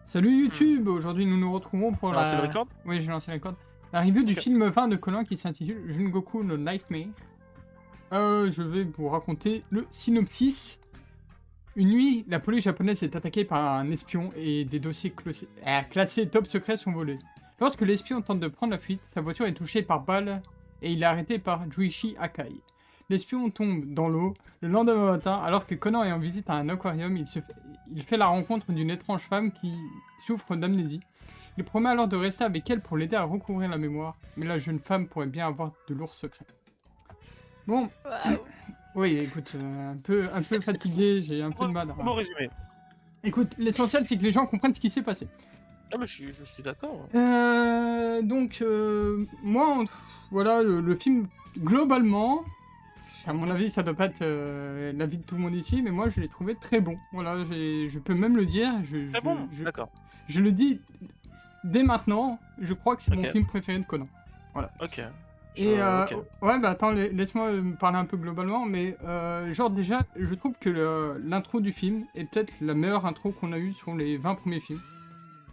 Salut YouTube, aujourd'hui nous nous retrouvons pour Alors, c'est le la... record? Oui, j'ai lancé la corde. La review du Ok. film 20 de Colin qui s'intitule Jungoku no Nightmare. Je vais vous raconter le synopsis. Une nuit, la police japonaise est attaquée par un espion et des dossiers classés top secret sont volés. Lorsque l'espion tente de prendre la fuite, sa voiture est touchée par balle et il est arrêté par Juichi Akai. L'espion tombe dans l'eau. Le lendemain matin, alors que Conan est en visite à un aquarium, il fait la rencontre d'une étrange femme qui souffre d'amnésie. Il promet alors de rester avec elle pour l'aider à recouvrir la mémoire, mais la jeune femme pourrait bien avoir de lourds secrets. Bon, Waouh. oui, écoute, un peu fatigué, j'ai un peu de mal. Comment résumer? Écoute, l'essentiel c'est que les gens comprennent ce qui s'est passé. Ah, mais je suis d'accord. Donc, moi, voilà, le film, globalement, à mon avis, ça doit pas être l'avis de tout le monde ici, mais moi, je l'ai trouvé très bon. Voilà, je peux même le dire. Très bon, d'accord. Je le dis dès maintenant, je crois que c'est mon Ok. film préféré de Conan. Voilà. Ok. Et Ok. ouais, bah attends, laisse-moi me parler un peu globalement, mais genre déjà, je trouve que l'intro du film est peut-être la meilleure intro qu'on a eue sur les 20 premiers films.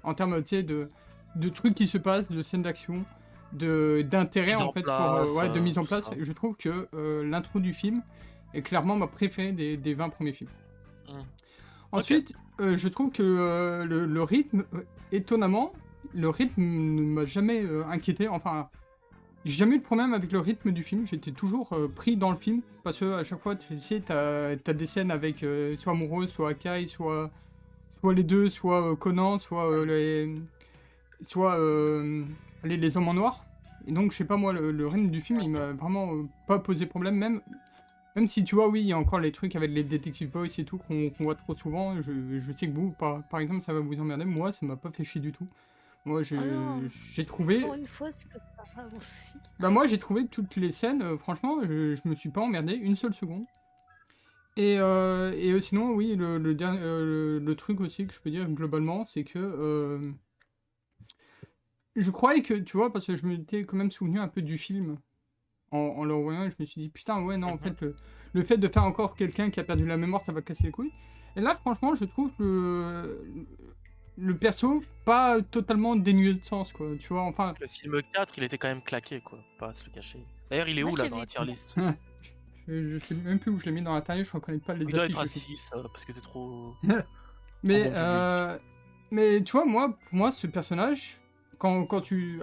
En termes, tu sais, de trucs qui se passent, de scènes d'action, d'intérêt Mise en en fait, place, ouais, de mise en tout place. ça. Je trouve que l'intro du film est clairement ma préférée des 20 premiers films. Ensuite, je trouve que le rythme, étonnamment, le rythme ne m'a jamais inquiété. Enfin, j'ai jamais eu de problème avec le rythme du film. J'étais toujours pris dans le film parce que à chaque fois, tu sais, t'as des scènes avec soit amoureux, soit Akai, soit les deux, soit Conan, soit les hommes en noir. Et donc, je sais pas, moi, le rythme du film, il m'a vraiment pas posé problème, même si, tu vois, oui, il y a encore les trucs avec les Detective Boys et tout qu'on voit trop souvent. Je sais que vous, par exemple, ça va vous emmerder. Moi, ça m'a pas fait chier du tout. Moi, Oh non. j'ai trouvé... Pour une fois, c'est pas mon souci. Bah moi, j'ai trouvé toutes les scènes, franchement, je me suis pas emmerdé une seule seconde. Et sinon, oui, le truc aussi que je peux dire globalement, c'est que je croyais que, tu vois, parce que je m'étais quand même souvenu un peu du film en le revoyant, et je me suis dit, putain, ouais, non, en fait, le fait de faire encore quelqu'un qui a perdu la mémoire, ça va casser les couilles. Et là, franchement, je trouve le perso pas totalement dénué de sens, quoi, tu vois, enfin... Le film 4, il était quand même claqué, quoi. Pas à se le cacher. D'ailleurs, il est Moi, où je là dans l'avais la tier list? Je sais même plus où je l'ai mis dans la taille, je reconnais pas les Il doit affiches être à aussi. 6, parce que t'es trop. Mais, Trop bon public. mais tu vois, pour moi, ce personnage, quand tu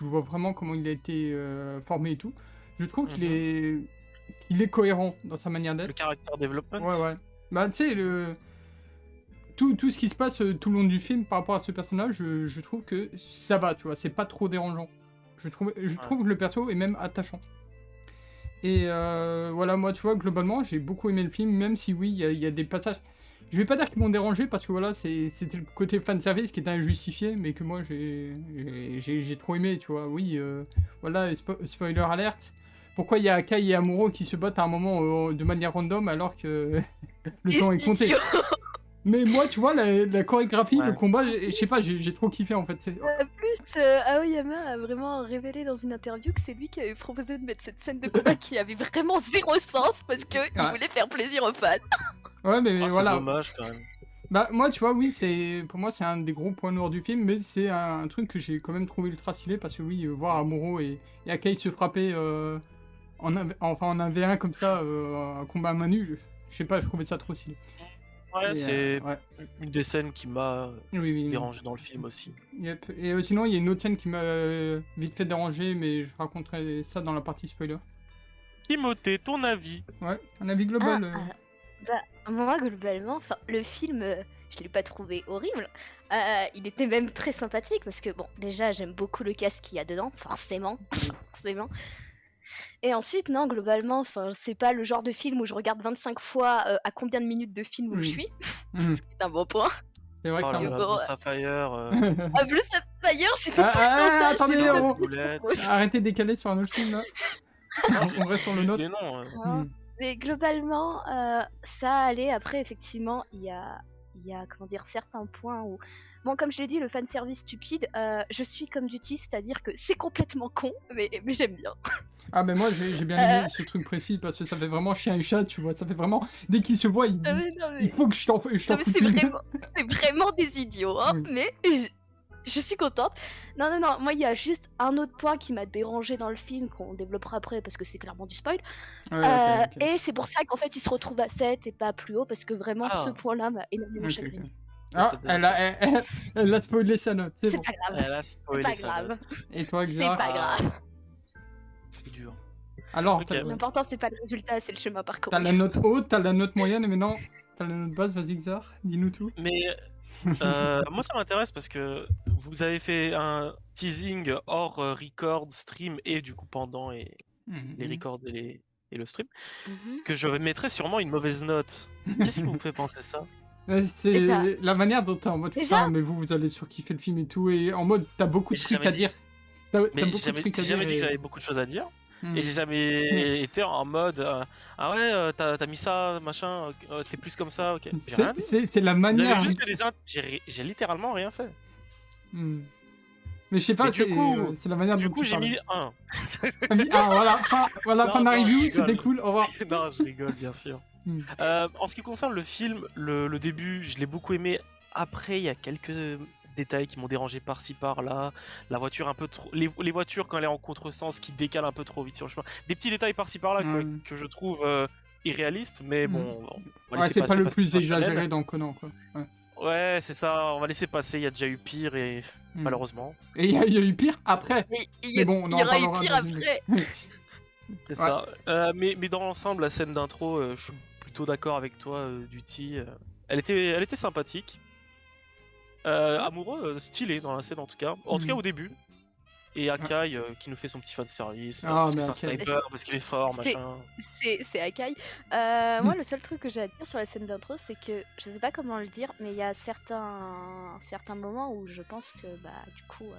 vois vraiment comment il a été formé et tout, je trouve qu'il est cohérent dans sa manière Le d'être. character development. Ouais. Bah, tu sais, tout ce qui se passe tout le long du film par rapport à ce personnage, je trouve que ça va, tu vois, c'est pas trop dérangeant. Je trouve que le perso est même attachant. Et voilà, moi, tu vois, globalement, j'ai beaucoup aimé le film, même si oui, il y a des passages. Je vais pas dire qu'ils m'ont dérangé parce que voilà, c'était le côté fanservice qui était injustifié, mais que moi j'ai trop aimé, tu vois. Oui, voilà, spoiler alerte. Pourquoi il y a Akai et Amuro qui se battent à un moment de manière random alors que le temps est compté? Mais moi, tu vois, la chorégraphie, le combat, je sais pas, j'ai trop kiffé en fait. En plus, Aoyama a vraiment révélé dans une interview que c'est lui qui avait proposé de mettre cette scène de combat qui avait vraiment zéro sens parce qu'il voulait faire plaisir aux fans. Ouais, mais voilà. C'est dommage quand même. Bah, moi, tu vois, oui, pour moi, c'est un des gros points noirs du film, mais c'est un truc que j'ai quand même trouvé ultra stylé parce que, oui, voir Amuro et Akai se frapper en 1v1 comme ça, un combat à main nue, je sais pas, je trouvais ça trop stylé. Ouais, c'est ouais. une des scènes qui m'a Oui. dérangé dans le film aussi. Yep. Et sinon, il y a une autre scène qui m'a vite fait déranger, mais je raconterai ça dans la partie spoiler. Timothée, ton avis? Ouais, un avis global. Bah, moi, globalement, le film, je l'ai pas trouvé horrible. Il était même très sympathique parce que, bon, déjà, j'aime beaucoup le cast qu'il y a dedans, forcément. forcément. Et ensuite, non, globalement, c'est pas le genre de film où je regarde 25 fois à combien de minutes de film où je suis. C'est un bon point. C'est vrai que Oh c'est là un là, bon. Blue Sapphire. Ah, Blue Sapphire, j'ai fait tout le temps. Attendez, arrêtez de décaler sur un autre film là. On reste sur le nôtre. Des noms. Mais globalement, ça allait. Après, effectivement, il y a il y a comment dire certains points où bon comme je l'ai dit le fan service stupide, je suis comme Duty, c'est-à-dire que c'est complètement con, mais j'aime bien. Ah, mais moi, j'ai bien Euh, aimé ce truc précis parce que ça fait vraiment chien et chat, tu vois. Ça fait vraiment. Dès qu'ils se voient, ils non, disent mais, non, il mais, faut que je t'en non, mais foute une. c'est vraiment des idiots, hein, Oui. mais je suis contente. Non, non, non, moi il y a juste un autre point qui m'a dérangé dans le film qu'on développera après parce que c'est clairement du spoil. Ouais, ok. Et c'est pour ça qu'en fait il se retrouve à 7 et pas plus haut parce que vraiment ce Ah, point-là m'a énormément Ok, chagriné. ok. Ah, elle a spoilé sa note, c'est C'est bon. pas grave, elle a c'est spoilé pas sa grave, note. Et toi, c'est Xar? pas grave. C'est dur. Alors, Ok. L'important c'est pas le résultat, c'est le chemin t'as parcouru. la note haute, t'as la note moyenne, et maintenant, t'as la note basse. Vas-y, Xar, dis-nous tout. Mais moi, ça m'intéresse parce que vous avez fait un teasing hors record, stream et du coup pendant et les Mhm. records et le stream, Mhm. que je mettrais sûrement une mauvaise note. Qu'est-ce qui vous fait penser ça? Et bah, C'est la manière dont t'es en mode déjà, putain, mais vous allez surkiffer le film et tout, et en mode t'as beaucoup Mais de j'ai trucs jamais à dit. dire. T'as Mais beaucoup de trucs à j'ai dire jamais dit que et. j'avais beaucoup de choses à dire. Et j'ai Hmm. jamais été en mode ah ouais, t'as mis ça, machin, t'es plus comme ça, ok. J'ai rien dit. C'est la Vous avez manière. juste fait j'ai littéralement rien fait. Hmm. Mais je sais Mais pas, c'est la manière du dont coup tu j'ai parles. mis 1. T'as mis- Ah, voilà, Non, fin de la non, je review, rigole. c'était cool, au revoir. Non, je rigole, bien sûr. Hmm. En ce qui concerne le film, le début, je l'ai beaucoup aimé. Après, il y a quelques détails qui m'ont dérangé par-ci par-là. La voiture un peu trop. Les voitures, quand elle est en contresens, qui décalent un peu trop vite sur le chemin. Des petits détails par-ci par-là quoi, Ouais. que je trouve irréalistes, mais Hmm. bon, on va Ouais, laisser c'est pas passer le parce que plus c'est un shonen. exagéré dans Conan, quoi. Ouais. Ouais, c'est ça, on va laisser passer. Il y a déjà eu pire et Hmm. malheureusement. Et il y a eu pire après. mais Mais bon, on il en y aura eu parlera pire dans une après. C'est Ouais. ça. Mais dans l'ensemble, la scène d'intro, je suis plutôt d'accord avec toi, Duty. Elle était sympathique. Amoureux, stylé dans la scène en tout cas. En tout cas Hmm. au début. Et Akai qui nous fait son petit fan service Ah, parce que mais c'est un Akai. sniper, parce qu'il est fort, C'est machin. c'est Akai. Moi, le seul truc que j'ai à dire sur la scène d'intro, c'est que je sais pas comment le dire, mais il y a certains moments où je pense que bah du coup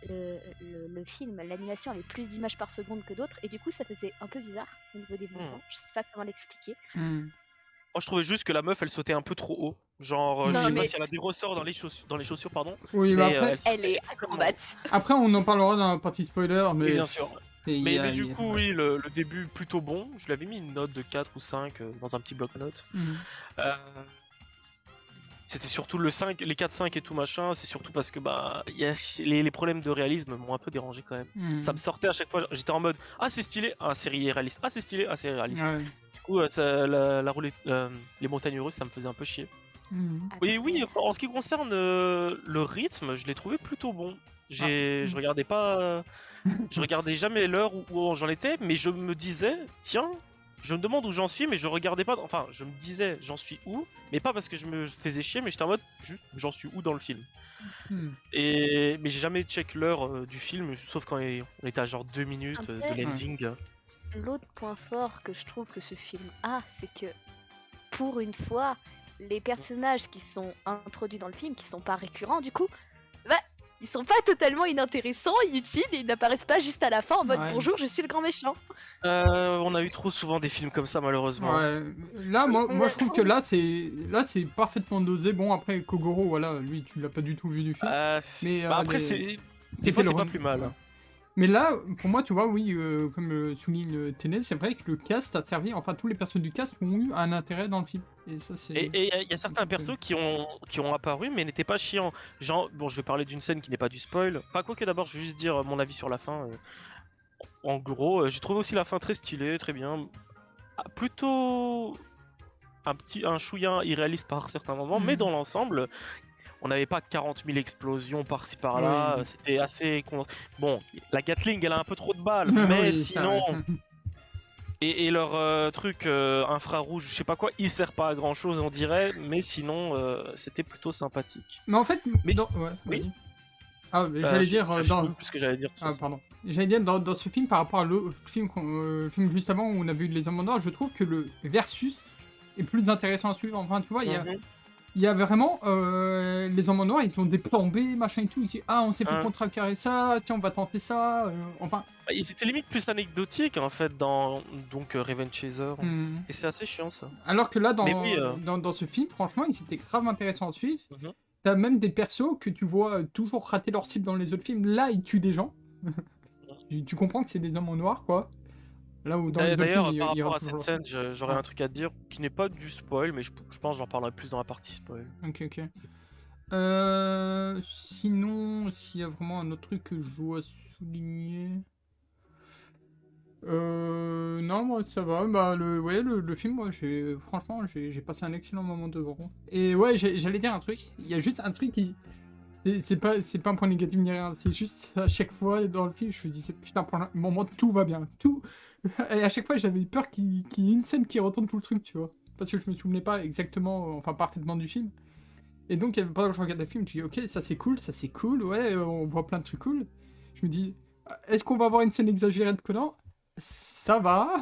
le film, l'animation avait plus d'images par seconde que d'autres, et du coup ça faisait un peu bizarre au niveau des mouvements. Je sais pas comment l'expliquer. Hmm. Moi je trouvais juste que la meuf elle sautait un peu trop haut. Genre, je Non sais pas mais si elle a des ressorts dans les chaussures, pardon. Oui, mais Mais après, elle sautait elle est extrêmement haut. acrobate. après, on en parlera dans la partie spoiler, Oui, mais. bien sûr. Mais du coup, ouais. oui, le début plutôt bon. Je lui avais mis une note de 4 ou 5 dans un petit bloc-notes. Hmm. Euh, C'était surtout le 5, les 4-5 et tout machin, c'est surtout parce que bah y a les problèmes de réalisme m'ont un peu dérangé quand même. Hmm. Ça me sortait à chaque fois, j'étais en mode ah c'est stylé, ah c'est réaliste, ah c'est stylé, ah c'est réaliste. Ouais. Du coup les montagnes russes ça me faisait un peu chier. Hmm. Et oui, en ce qui concerne le rythme, je l'ai trouvé plutôt bon. Je regardais pas, je regardais jamais l'heure où j'en étais, mais je me disais tiens. Je me demande où j'en suis, mais je regardais pas. Enfin, je me disais j'en suis où, mais pas parce que je me faisais chier, mais j'étais en mode juste j'en suis où dans le film. Hmm. Mais j'ai jamais check l'heure du film, sauf quand on était à genre 2 minutes Après- de l'ending. L'autre point fort que je trouve que ce film a, c'est que pour une fois, les personnages qui sont introduits dans le film, qui sont pas récurrents du coup, bah, ils sont pas totalement inintéressants, inutiles, et ils n'apparaissent pas juste à la fin en mode Ouais. bonjour, je suis le grand méchant. On a eu trop souvent des films comme ça malheureusement. Ouais. Là, moi je trouve que là c'est parfaitement dosé. Bon, après Kogoro, voilà, lui tu l'as pas du tout vu du film. Mais Bah après des fois c'est pas plus mal. Hein. Mais là, pour moi, tu vois, oui, comme souligne Ténès, c'est vrai que le cast a servi, enfin tous les personnes du cast ont eu un intérêt dans le film. Et ça c'est. Et il y a certains persos qui ont apparu mais n'étaient pas chiants. Genre, bon, je vais parler d'une scène qui n'est pas du spoil. Enfin, quoi que d'abord, je vais juste dire mon avis sur la fin. En gros, j'ai trouvé aussi la fin très stylée, très bien. Ah, plutôt un chouïa irréaliste par certains moments, mais dans l'ensemble, on n'avait pas 40 000 explosions par-ci par-là. Oui. C'était assez. Bon, la Gatling, elle a un peu trop de balles, Oui, mais ça, sinon. ouais. Et leur truc infrarouge, je sais pas quoi, il sert pas à grand chose, on dirait, mais sinon, c'était plutôt sympathique. Mais en fait, Mais ouais, oui. vas-y. Ah, mais j'allais dire je sais dans. même plus ce que j'allais dire. de toute Ah, façon. pardon. J'allais dire dans ce film par rapport à l'autre film, le film juste avant où on a vu les Amandeurs, je trouve que le versus est plus intéressant à suivre. Enfin, tu vois, il y a. Mhm. il y a vraiment les hommes en noir, ils ont des plans B, machin et tout. Ils disent ah, on s'est fait Ouais. contrecarrer ça, tiens, on va tenter ça. Enfin, C'était limite plus anecdotique en fait dans Revenge Chaser. hmm. Et c'est assez chiant ça. Alors que là, Mais oui, dans ce film, franchement, ils étaient grave intéressants à suivre. mhm. T'as même des persos que tu vois toujours rater leur cible dans les autres films. Là, ils tuent des gens. Tu comprends que c'est des hommes en noir, quoi. Là où dans les autres D'ailleurs, films, par il y rapport aura à cette toujours... scène, j'aurais Ah. un truc à te dire qui n'est pas du spoil, mais je pense que j'en parlerai plus dans la partie spoil. Ok. Sinon, s'il y a vraiment un autre truc que je dois souligner... non, moi ça va. Bah, le film, moi, franchement, j'ai passé un excellent moment devant. Et ouais, j'allais dire un truc. Il y a juste un truc qui... C'est pas un point négatif ni rien. C'est juste à chaque fois dans le film, je me disais putain, pour le moment, tout va bien. Tout. Et à chaque fois, j'avais peur qu'il y ait une scène qui retourne tout le truc, tu vois. Parce que je me souvenais pas exactement, enfin parfaitement du film. Et donc, pendant que je regardais le film, je dis ok, ça c'est cool, ouais, on voit plein de trucs cool. Je me dis, est-ce qu'on va avoir une scène exagérée de Conan? Ça va.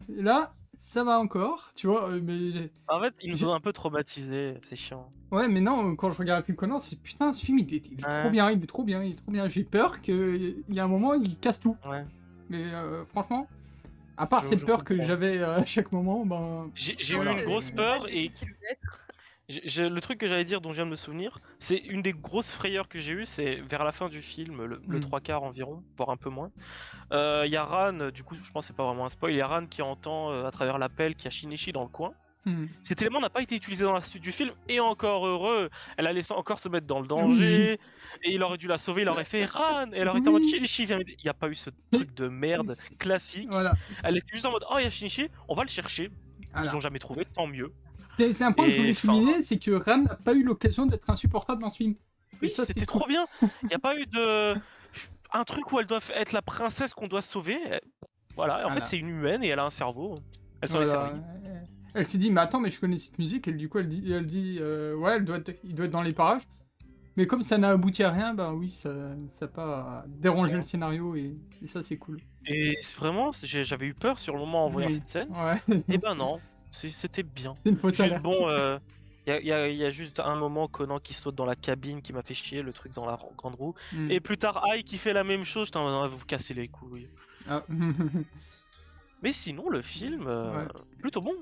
Et là, ça va encore, tu vois, mais... En fait, ils nous ont un peu traumatisés, c'est chiant. Ouais, mais non, quand je regarde le film Conan, c'est putain, ce film, il est trop bien, il est trop bien. J'ai peur qu'il y a un moment, il casse tout. Ouais. Mais franchement, à part cette peur que j'avais à chaque moment, ben... J'ai eu une grosse peur et... Le truc que j'allais dire dont je viens de me souvenir, c'est une des grosses frayeurs que j'ai eues, c'est vers la fin du film, le 3/4 environ, voire un peu moins. Il y a Ran, du coup je pense que c'est pas vraiment un spoil, il y a Ran qui entend à travers l'appel qu'il y a Shinichi dans le coin. Cet élément n'a pas été utilisé dans la suite du film, et encore heureux, elle a laissé encore se mettre dans le danger, et il aurait dû la sauver, il aurait fait Ran, et elle aurait été en mode Shinichi, viens m'aider. Il n'y a pas eu ce truc de merde classique. Voilà. Elle était juste en mode oh il y a Shinichi, on va le chercher. Voilà. Ils l'ont jamais trouvé, tant mieux. C'est un point que je voulais souligner, c'est que Ran n'a pas eu l'occasion d'être insupportable dans ce film. Oui, c'était trop bien. Il n'y a pas eu un truc où elle doit être la princesse qu'on doit sauver. Voilà, en fait c'est une humaine et elle a un cerveau. Elle s'en est servie. Elle s'est dit mais attends, mais je connais cette musique, et du coup elle dit ouais, il doit être dans les parages. Mais comme ça n'a abouti à rien, ben oui, ça n'a pas dérangé le scénario, et ça c'est cool. Et vraiment, j'avais eu peur sur le moment en voyant cette scène. Ouais. Et ben non, c'était bien. C'est une fausse juste alerte. bon, il y a juste un moment Conan qui saute dans la cabine qui m'a fait chier, le truc dans la grande roue. Et plus tard Ai qui fait la même chose, j'étais en mode vous cassez les couilles. Ah. Mais sinon le film, plutôt bon.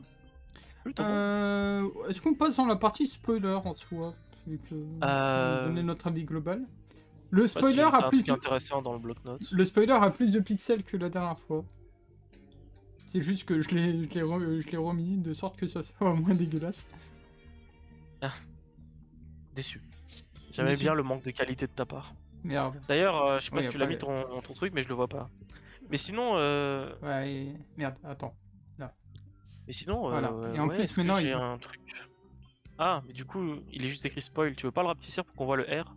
Est-ce qu'on passe dans la partie spoiler en soi, vu que on va donner notre avis global? Le spoiler a plus intéressant dans le bloc-notes. Le spoiler a plus de pixels que la dernière fois. C'est juste que je l'ai remis de sorte que ça soit moins dégueulasse. Ah. Déçu. J'aimais bien le manque de qualité de ta part. Merde. D'ailleurs, je sais pas si tu l'as mis ton truc, mais je le vois pas. Mais sinon... Ouais, merde, attends. Là. Mais sinon, voilà. Et en plus, maintenant, j'ai un truc... Ah, mais du coup, il est juste écrit spoil. Tu veux pas le rapetissir pour qu'on voit le R?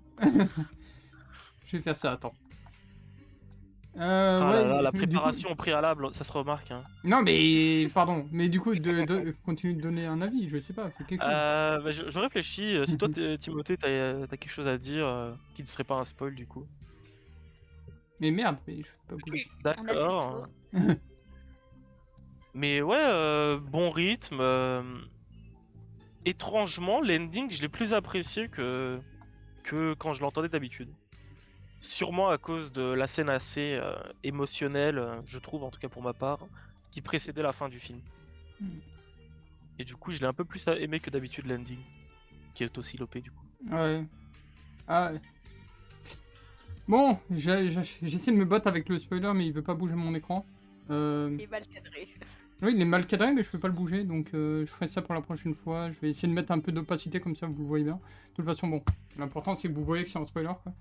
Je vais faire ça, attends. La préparation au préalable, ça se remarque. Hein. Non, mais pardon, mais du coup, continue de donner un avis, je sais pas, fais quelque chose. Je réfléchis. Si toi, Timothée, t'as quelque chose à dire qui ne serait pas un spoil du coup. Mais merde, mais je peux pas bouger. D'accord. Mais ouais, bon rythme. Étrangement, l'ending, je l'ai plus apprécié que quand je l'entendais d'habitude. Sûrement à cause de la scène assez émotionnelle, je trouve, en tout cas pour ma part, qui précédait la fin du film. Et du coup, je l'ai un peu plus aimé que d'habitude l'ending, qui est aussi lopé du coup. Ouais. Ah ouais. Bon, j'essaie de me battre avec le spoiler, mais il veut pas bouger mon écran. Il est mal cadré. Oui, il est mal cadré, mais je peux pas le bouger, donc je ferai ça pour la prochaine fois. Je vais essayer de mettre un peu d'opacité, comme ça vous le voyez bien. De toute façon, bon, l'important c'est que vous voyez que c'est un spoiler, quoi.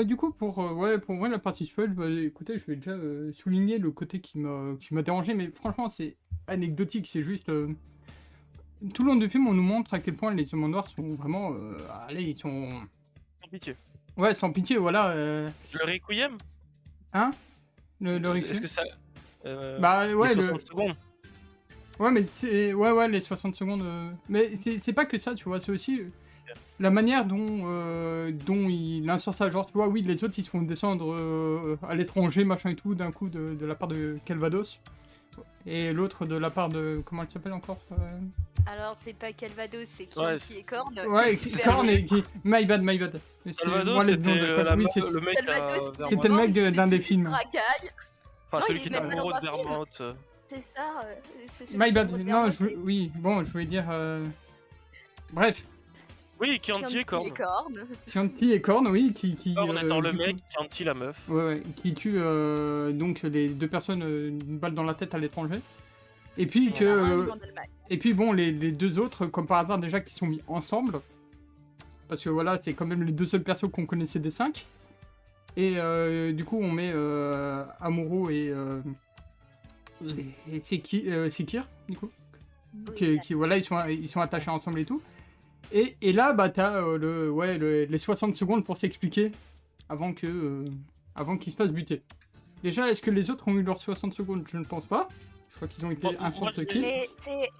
Du coup, pour moi, la partie spoil, bah, écoutez, je vais déjà souligner le côté qui m'a dérangé, mais franchement, c'est anecdotique, c'est juste... tout le long du film, on nous montre à quel point les hommes en noir sont vraiment... allez, ils sont... Sans pitié. Ouais, sans pitié, voilà. Le Requiem? Hein? Le Requiem? Est-ce que ça... bah ouais, les 60 secondes. Ouais, mais c'est... Ouais, les 60 secondes... Mais c'est pas que ça, tu vois, c'est aussi... la manière dont il insure ça, genre tu vois, oui, les autres ils se font descendre à l'étranger, machin et tout, d'un coup de la part de Calvados. Et l'autre de la part de... Comment elle s'appelle encore Alors, c'est pas Calvados, c'est Ouais, Chianti et Korn. Ouais, c'est Super Korn mieux. et qui... My bad, my bad. Mais c'est- Calvados, moi, les c'était noms de- oui, c'est- le mec Calvados, à C'était le Vermont. mec d'un des films. Racaille. Enfin, Non, celui il qui est était même pas amoureux dans de un film. Vermont. C'est ça, c'est celui My qui bad, est non, Vermont, oui, bon, je voulais dire... Bref, Oui, c'est Chianti et Korn. Korn. Chianti et Korn, oui, qui Korn étant le du coup, mec, Chianti la meuf. ouais, qui tue donc les deux personnes une balle dans la tête à l'étranger. Et puis Et que... normalement, en Allemagne. Et puis bon, les deux autres, comme par hasard déjà, qui sont mis ensemble. Parce que voilà, c'est quand même les deux seuls persos qu'on connaissait des 5. Et du coup, on met Amuro et Sekir, du coup. Oui, Qui voilà, ils sont attachés ensemble et tout. Et là, bah, t'as les 60 secondes pour s'expliquer avant qu'ils se fassent buter. Déjà, est-ce que les autres ont eu leurs 60 secondes? Je ne pense pas. Je crois qu'ils ont été Bon, instant moi, kill. Mais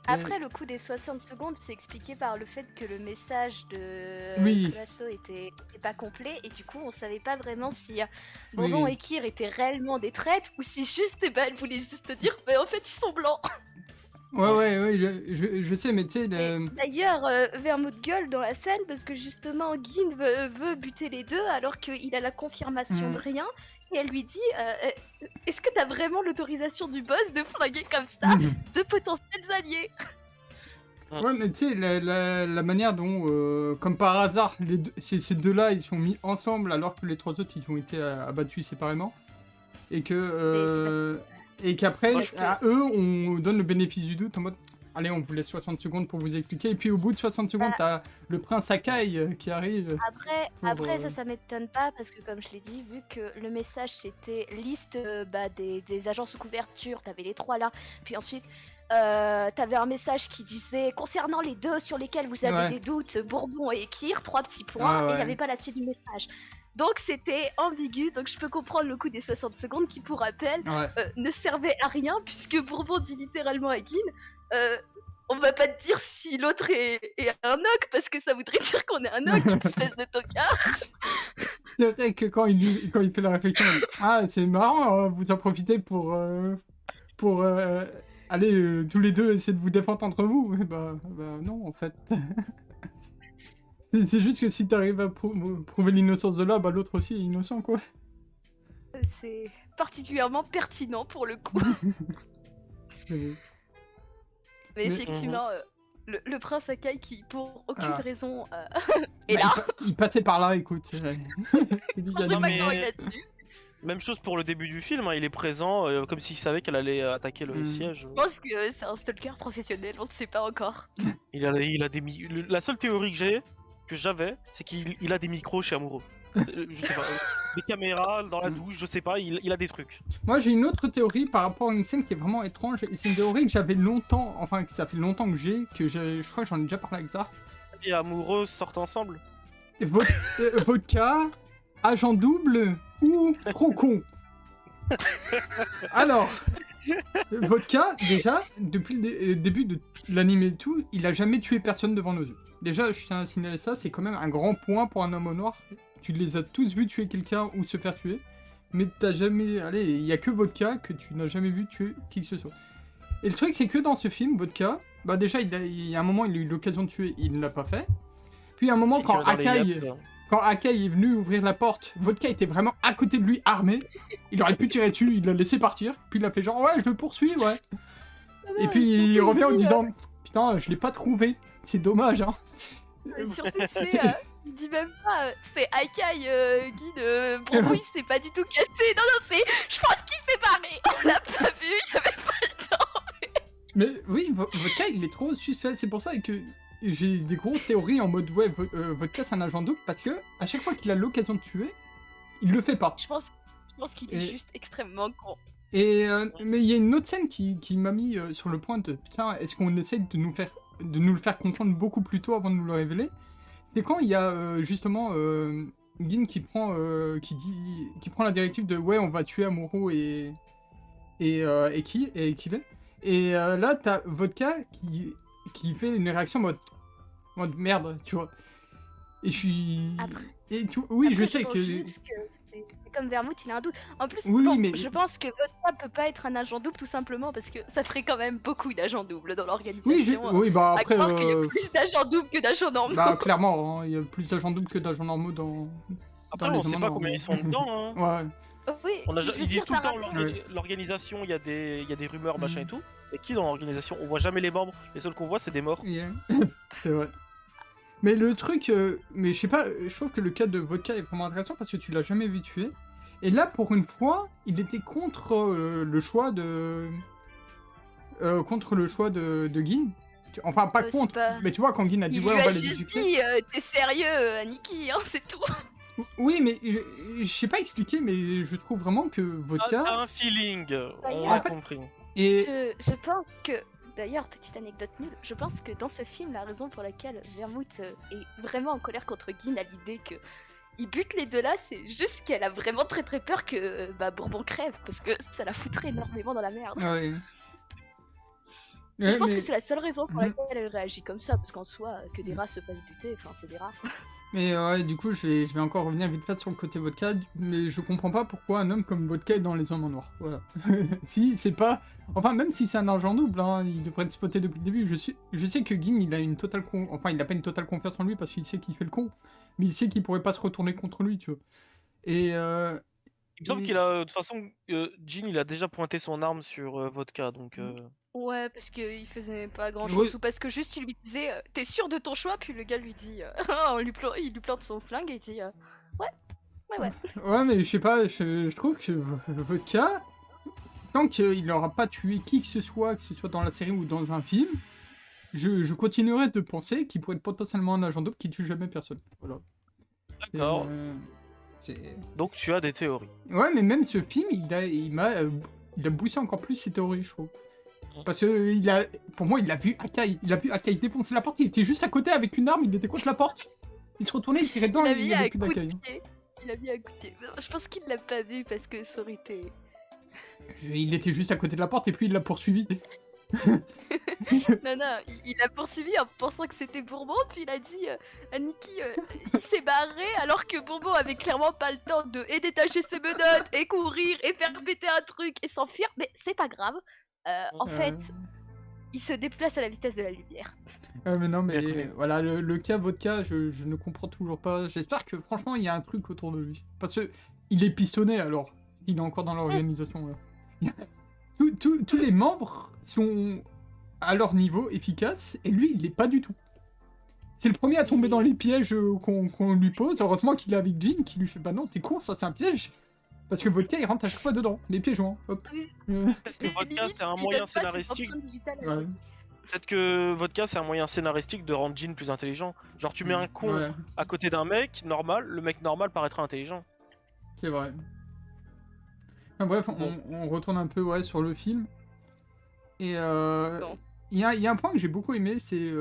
après le coup des 60 secondes, c'est expliqué par le fait que le message de Oui. Colasso était pas complet et du coup on savait pas vraiment si Bourbon Oui. et Kyr étaient réellement des traîtres ou si juste elle voulait juste te dire mais en fait ils sont blancs. Ouais, je sais, mais tu sais, Et d'ailleurs Vermouth gueule dans la scène parce que justement Gin veut buter les deux alors qu'il a la confirmation de rien et elle lui dit est-ce que t'as vraiment l'autorisation du boss de flinguer comme ça de potentiels alliés? Ouais, mais tu sais, la manière dont, comme par hasard, ces deux-là, ils sont mis ensemble alors que les trois autres, ils ont été abattus séparément. Et que... et qu'après, Moi, je à eux, on donne le bénéfice du doute en mode... Allez, on vous laisse 60 secondes pour vous expliquer. Et puis au bout de 60 secondes, t'as le prince Akai qui arrive. Après ça m'étonne pas parce que comme je l'ai dit, vu que le message c'était liste des agents sous couverture, t'avais les trois là, puis ensuite t'avais un message qui disait concernant les deux sur lesquels vous avez des doutes, Bourbon et Kyr, 3 petits points, et il n'y avait pas la suite du message. Donc c'était ambigu, donc je peux comprendre le coup des 60 secondes qui pour rappel ne servait à rien puisque Bourbon dit littéralement à Gin on va pas te dire si l'autre est un Noc parce que ça voudrait dire qu'on est un Noc, espèce de tocard. C'est vrai que quand il fait la réflexion, ah c'est marrant, vous en profitez pour aller tous les deux essayer de vous défendre entre vous. Bah non en fait. C'est juste que si t'arrives à prouver l'innocence de là, bah l'autre aussi est innocent quoi. C'est particulièrement pertinent pour le coup. Mais effectivement, le prince Akai qui, pour aucune raison, est là. Il passait par là, écoute. Même chose pour le début du film, hein, il est présent comme s'il savait qu'elle allait attaquer le siège. Je pense que c'est un stalker professionnel, on ne sait pas encore. Il a des la seule théorie que j'avais, c'est qu'il a des micros chez Amoureux. Je sais pas, des caméras dans la douche, je sais pas, il a des trucs. Moi j'ai une autre théorie par rapport à une scène qui est vraiment étrange, et c'est une théorie que j'avais longtemps, enfin que ça fait longtemps que je crois que j'en ai déjà parlé avec Zar. Et Amoureux sortent ensemble. Vodka, agent double ou Procon. Alors, Vodka, déjà, depuis le début de l'anime et tout, il a jamais tué personne devant nos yeux. Déjà, je tiens à signaler ça, c'est quand même un grand point pour un homme au noir. Tu les as tous vus tuer quelqu'un ou se faire tuer, mais t'as jamais... Allez, il y a que Vodka que tu n'as jamais vu tuer qui que ce soit. Et le truc, c'est que dans ce film, Vodka, bah déjà, il y a un moment, il a eu l'occasion de tuer, il ne l'a pas fait. Puis à un moment, quand Akai est venu ouvrir la porte, Vodka était vraiment à côté de lui, armé. Il aurait pu tirer dessus, il l'a laissé partir. Puis il a fait genre, ouais, je le poursuis, ouais. Et puis il revient en disant, putain, je l'ai pas trouvé. C'est dommage, hein. Surtout, il dit même pas, c'est Akai, Guide, Bourbon, il s'est pas du tout cassé. Non, c'est, je pense qu'il s'est barré. On l'a pas vu, il y avait pas le temps. Mais oui, Vodka, il est trop suspect. C'est pour ça que j'ai des grosses théories en mode, ouais, Vodka, c'est un agent double, parce que à chaque fois qu'il a l'occasion de tuer, il le fait pas. Je pense qu'il est juste extrêmement con. Et mais il y a une autre scène qui m'a mis sur le point de, putain, est-ce qu'on essaye de nous le faire comprendre beaucoup plus tôt avant de nous le révéler? C'est quand il y a justement Gin qui prend la directive de ouais on va tuer Amuro et Kill. Et là t'as Vodka qui fait une réaction en mode merde, tu vois. Et je suis... Après- Et tout... Oui, Après, je sais pense que... juste que c'est comme Vermouth, il a un doute. En plus, Oui, bon, mais- je pense que Vodka peut pas être un agent double tout simplement parce que ça ferait quand même beaucoup d'agents doubles dans l'organisation. Oui, bah À après... croire qu'il y a plus d'agents doubles que d'agents normaux. Bah clairement, hein, il y a plus d'agents doubles que d'agents normaux dans Après, les on sait pas Amandeurs, combien mais- ils sont dedans. Hein. Ouais. Oui, je veux Ils disent dire tout le par temps rapport- l'organisation, il y a des rumeurs, machin Mhm. et tout. Et qui dans l'organisation? On voit jamais les membres. Les seuls qu'on voit, c'est des morts. Yeah. C'est vrai. Mais le truc, mais je sais pas, je trouve que le cas de Vodka est vraiment intéressant parce que tu l'as jamais vu tuer. Et là, pour une fois, il était contre le choix de... contre le choix de Gin. Enfin, pas c'est contre, pas- mais tu vois, quand Gin a dit Il ouais, lui on va a les juste exécuter. dit t'es sérieux, Aniki, hein, c'est tout. Oui, mais je sais pas expliquer, mais je trouve vraiment que Vodka... T'as un feeling, on En a fait- compris. Et... Je pense que, d'ailleurs, petite anecdote nulle, je pense que dans ce film, la raison pour laquelle Vermouth est vraiment en colère contre Gin à l'idée que il bute les deux là, c'est juste qu'elle a vraiment très très peur que Bourbon crève, parce que ça la foutrait énormément dans la merde. Ouais. Et je pense mais... que c'est la seule raison pour Mhm. laquelle elle réagit comme ça, parce qu'en soi, que des rats se fassent buter, enfin c'est des rats. Mais ouais, du coup, je vais encore revenir vite fait sur le côté vodka, mais je comprends pas pourquoi un homme comme vodka est dans les hommes en noir. Voilà. Si, c'est pas... Enfin, même si c'est un argent double, hein, il devrait être spoté depuis le début. Je sais que Gin, il a une totale Enfin, il a pas une totale confiance en lui parce qu'il sait qu'il fait le con, mais il sait qu'il pourrait pas se retourner contre lui, tu vois. Et... Il me semble qu'il a, de toute façon, Jin, il a déjà pointé son arme sur Vodka, donc... Ouais, parce qu'il faisait pas grand Oui. chose, ou parce que juste il lui disait t'es sûr de ton choix, puis le gars lui dit il lui plante son flingue et il dit ouais. Ouais, mais je sais pas, je trouve que vodka, tant qu'il n'aura pas tué qui que ce soit dans la série ou dans un film, je continuerai de penser qu'il pourrait être potentiellement un agent double qui tue jamais personne. Voilà. D'accord. C'est- Donc tu as des théories. Ouais, mais même ce film, il a boosté encore plus ses théories, je trouve. Parce que pour moi, il a vu Akai. Il a vu Akai défoncer la porte, il était juste à côté avec une arme, il était contre la porte. Il se retournait, il tirait dedans, Il a et il mis y un avait plus coup de d'Akai. pied. Il a mis un coup de pied. Je pense qu'il l'a pas vu parce que ça aurait été. Il était juste à côté de la porte et puis il l'a poursuivi. Non, il l'a poursuivi en pensant que c'était Bourbon, puis il a dit Aniki, il s'est barré alors que Bourbon avait clairement pas le temps de et détacher ses menottes, et courir, et faire péter un truc, et s'enfuir, mais c'est pas grave. En fait, il se déplace à la vitesse de la lumière. Mais non, mais Bien connu. voilà, le cas vodka, je ne comprends toujours pas. J'espère que franchement, il y a un truc autour de lui. Parce que il est pistonné alors. Il est encore dans l'organisation. Là. Tous les membres sont à leur niveau efficace et lui, il l'est pas du tout. C'est le premier à tomber dans les pièges qu'on lui pose. Heureusement qu'il est avec Jean qui lui fait bah non, t'es con, ça c'est un piège. Parce que vodka il rentre à chaque fois dedans. Les pièges, hein. Hop. Oui. Vodka, limite, c'est un il moyen donne pas ses scénaristique. empreintes digitales à Ouais. la police. Peut-être que Vodka, c'est un moyen scénaristique de rendre Jin plus intelligent. Genre, tu mets un con Ouais, à côté d'un mec normal, le mec normal paraîtra intelligent. c'est vrai. Enfin, bref, Bon. on retourne un peu ouais, sur le film. Et Bon. il y a un point que j'ai beaucoup aimé, c'est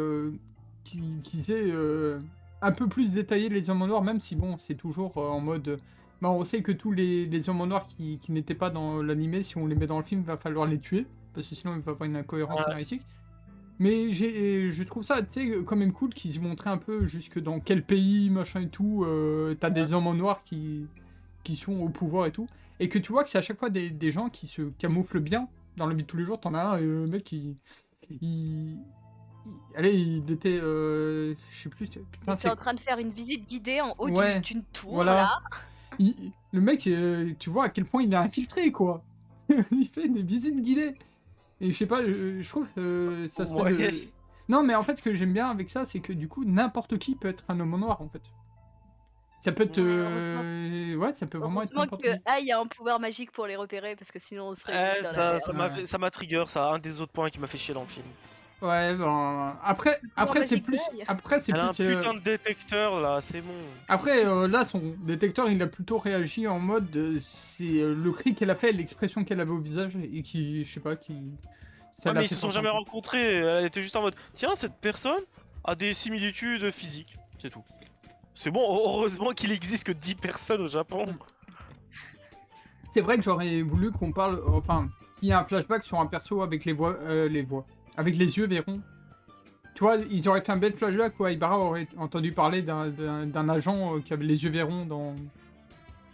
qu'ils aient un peu plus détaillé les hommes en noir, même si bon, c'est toujours en mode... Bah, on sait que tous les hommes en noir qui n'étaient pas dans l'animé, si on les met dans le film, va falloir les tuer, parce que sinon il va y avoir une incohérence Ouais. scénaristique. Mais je trouve ça, tu sais, quand même cool qu'ils y montraient un peu jusque dans quel pays, machin et tout, t'as des hommes en noir qui sont au pouvoir et tout. Et que tu vois que c'est à chaque fois des gens qui se camouflent bien dans la vie de tous les jours. T'en as un, mec, allez, il était... je sais plus... Putain, Il est en train de faire une visite guidée en haut Ouais, d'une tour, voilà. là. Le mec, tu vois à quel point il est infiltré, quoi. Il fait des visites guidées. Et je sais pas, je trouve que ça se fait Ouais. de... Non, mais en fait, ce que j'aime bien avec ça, c'est que du coup, n'importe qui peut être un homme en noir, en fait. Ça peut être... Ouais, ouais, ça peut vraiment être Heureusement n'importe que qui. y a un pouvoir magique pour les repérer parce que sinon on serait vite dans la merde. Ça m'a trigger, ça, un des autres points qui m'a fait chier dans le film. Ouais, bon... Après c'est magique plus... d'œil. Après, c'est Elle a un plus... putain de détecteur là, c'est bon. Après, là, son détecteur, il a plutôt réagi en mode... c'est le cri qu'elle a fait, l'expression qu'elle avait au visage, et qui... Je sais pas, qui... Ça Ouais, l'a mais ils fait se sont sortir jamais un peu. rencontrés, elle était juste en mode tiens, cette personne a des similitudes physiques, c'est tout. C'est bon, heureusement qu'il existe que 10 personnes au Japon. C'est vrai que j'aurais voulu qu'on parle... Enfin, qu'il y ait un flashback sur un perso avec les voix... avec les yeux verrons. Tu tu vois, ils auraient fait un bel flashback où Aibara aurait entendu parler d'un agent qui avait les yeux verrons dans...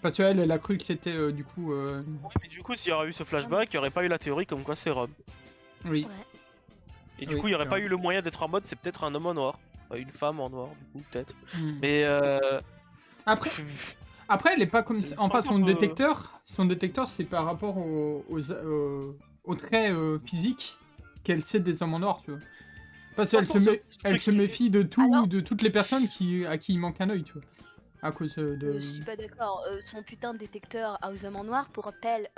Parce qu'elle, elle a cru que c'était du coup... Ouais, mais du coup, s'il y aurait eu ce flashback, il n'y aurait pas eu la théorie comme quoi c'est Rob. Oui. Ouais. Et du Oui, coup, il n'y aurait c'est pas vrai. eu le moyen d'être en mode c'est peut-être un homme en noir. Une femme en noir, du coup, peut-être. Hmm. Mais Après, Après, elle est pas comme... C'est une Enfin, pensée un peu- son détecteur, c'est par rapport aux traits physiques qu'elle sait des hommes en noir, tu vois. Parce De qu'elle toute façon, ce elle truc se méfie de Alors, de toutes les personnes à qui il manque un œil, tu vois. À cause de... je suis pas d'accord. Son putain de détecteur aux hommes en noir, pour rappel,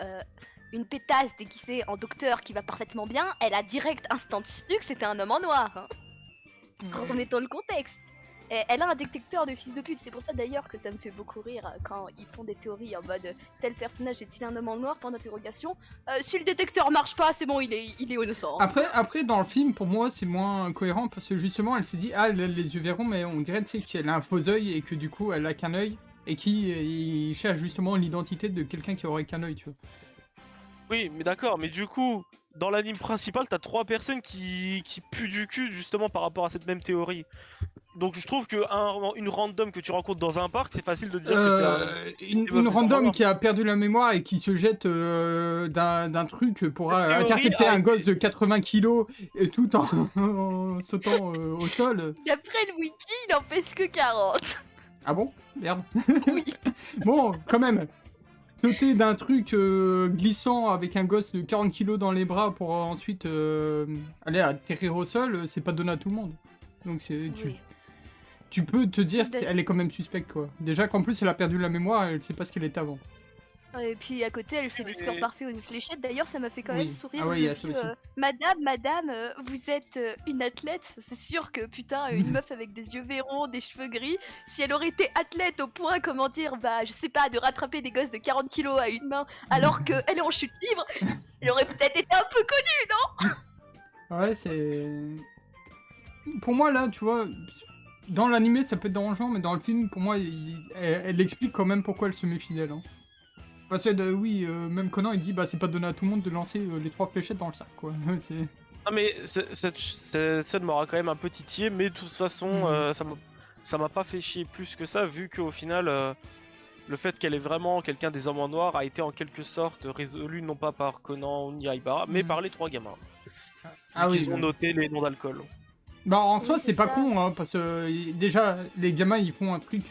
une pétasse déguisée en docteur qui va parfaitement bien, elle a direct instant su que c'était un homme en noir. Hein. Remettons le contexte. Et elle a un détecteur de fils de pute, c'est pour ça d'ailleurs que ça me fait beaucoup rire quand ils font des théories en mode tel personnage est-il un homme en noir pendant l'interrogation. Si le détecteur marche pas, c'est bon, il est innocent. Après, dans le film, pour moi, c'est moins cohérent parce que justement, elle s'est dit, ah, elle a les yeux verrons, mais on dirait, tu sais, qu'elle a un faux œil et que du coup, elle a qu'un œil et il cherche justement l'identité de quelqu'un qui aurait qu'un œil, tu vois. Oui, mais d'accord, mais du coup, dans l'anime principal, t'as 3 personnes qui puent du cul justement par rapport à cette même théorie. Donc je trouve que une random que tu rencontres dans un parc, c'est facile de dire que c'est un des meufs Une des hommes en random noir. qui a perdu la mémoire et qui se jette d'un truc pour Cette théorie intercepter a un été- gosse de 80 kilos et tout en, en sautant au sol. D'après le wiki, il en pèse que 40. Ah bon? Merde. Oui. Bon, quand même. Sauter d'un truc glissant avec un gosse de 40 kilos dans les bras pour ensuite aller atterrir au sol, c'est pas donné à tout le monde. Donc Oui. tu peux te dire D'ac- qu'elle est quand même suspecte, quoi. Déjà qu'en plus elle a perdu la mémoire, elle sait pas ce qu'elle était avant. Et puis à côté, elle fait des scores Mais- parfaits aux fléchettes. D'ailleurs, ça m'a fait quand Oui. même sourire. Ah ouais, où il y j'ai a ça vu, aussi. Madame, vous êtes une athlète. C'est sûr que putain, une meuf avec des yeux verrons, des cheveux gris, si elle aurait été athlète au point, comment dire, bah je sais pas, de rattraper des gosses de 40 kilos à une main alors qu'elle est en chute libre, elle aurait peut-être été un peu connue, non? Ouais, c'est... Pour moi, là, tu vois, dans l'animé, ça peut être dérangeant, mais dans le film, pour moi, elle explique quand même pourquoi elle se méfie d'elle. Hein. Parce que, oui, même Conan, il dit, bah, c'est pas donné à tout le monde de lancer les 3 fléchettes dans le sac, quoi. C'est... Ah mais cette scène m'aura quand même un peu titillé, mais de toute façon, ça m'a pas fait chier plus que ça, vu qu'au final, le fait qu'elle est vraiment quelqu'un des hommes en noir a été en quelque sorte résolu non pas par Conan ni Aibara, mais par les 3 gamins. Ah oui, Ils ont bah. noté les noms d'alcool. Bah, en Oui, soi, c'est c'est pas ça. con, hein, parce que déjà, les gamins, ils font un truc,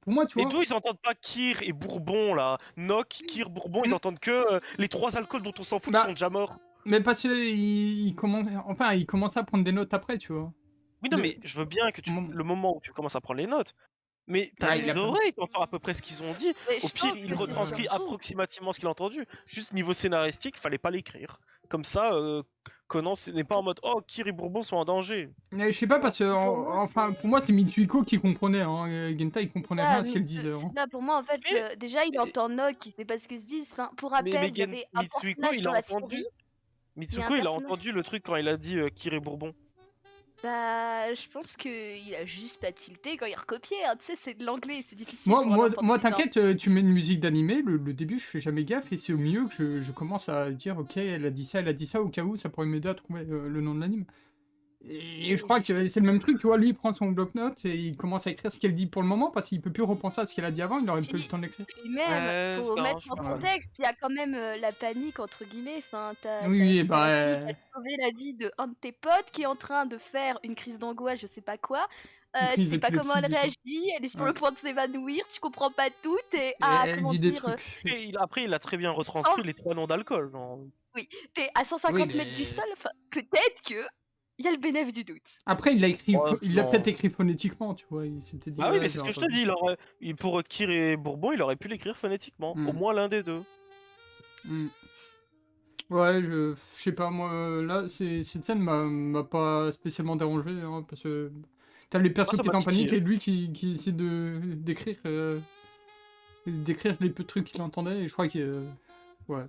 pour moi, tu Et vois... d'où ils entendent pas Kir et Bourbon là? Nock, Kir, Bourbon, ils entendent que les 3 alcools dont on s'en fout qui Bah, sont déjà morts. mais parce que il commence à prendre des notes après, tu vois. Oui, non, Le... mais je veux bien que le moment où tu commences à prendre les notes, mais t'as Ah, il a des pas... oreilles, t'entends à peu près ce qu'ils ont dit. Mais Au je pire, pense il que c'est retranscrit surtout. approximativement ce qu'il a entendu. Juste niveau scénaristique, fallait pas l'écrire. Comme ça, Conan n'est pas en mode oh, Kir et Bourbon sont en danger. Mais je sais pas, parce que, Pour moi, enfin, pour moi, c'est Mitsuhiko qui comprenait, hein. Genta, il comprenait rien à ce qu'elle disait. c'est Hein. ça pour moi en fait. Mais, Déjà, il entend Nock, il sait pas ce qu'ils se disent. Enfin, pour rappel, il y avait un Mitsuhiko, personnage il a dans la entendu. série. Il y a un Mitsuko, il a personnage. entendu le truc quand il a dit Kir et Bourbon. Bah, je pense qu'il a juste pas tilté quand il recopiait. Hein. Tu sais, c'est de l'anglais, c'est difficile pour un enfant de Moi 6 ans. t'inquiète, tu mets une musique d'animé, le début, je fais jamais gaffe, et c'est au milieu que je commence à dire, ok, elle a dit ça, au cas où, ça pourrait m'aider à trouver le nom de l'anime. Et je crois que c'est le même truc, tu vois, lui, il prend son bloc-notes et il commence à écrire ce qu'elle dit pour le moment, parce qu'il peut plus repenser à ce qu'elle a dit avant, il aurait plus le temps d'écrire. Et même, faut non, mettre je en sais pas. contexte, il y a quand même la panique, entre guillemets. Enfin, Oui, t'as la fille bah... qui a sauvé la vie de un de tes potes qui est en train de faire une crise d'angoisse, je sais pas quoi. Une Tu crise sais pas comment elle d'épilepsie, réagit, elle est sur Ouais. le point de s'évanouir, tu comprends pas tout, et Et elle comment dit des dire, trucs. Et après, il a très bien retranscrit les 3 noms d'alcool. Non. t'es à 150 Oui, mètres du mais... sol, enfin, peut-être que il y a le bénéfice du doute. Après, Ouais, il l'a non. peut-être écrit phonétiquement, tu vois, il s'est peut-être dit, Ah oui, ouais, mais c'est ce que je te entendu. dis. Pour Kir et Bourbon, il aurait pu l'écrire phonétiquement. Au moins l'un des deux. Ouais, je sais pas, moi, là, cette scène m'a pas spécialement dérangé, hein, parce que t'as les persos ça qui m'a étaient en panique titillé. et lui qui essaie d'écrire les peu de trucs qu'il entendait, et je crois que... ouais.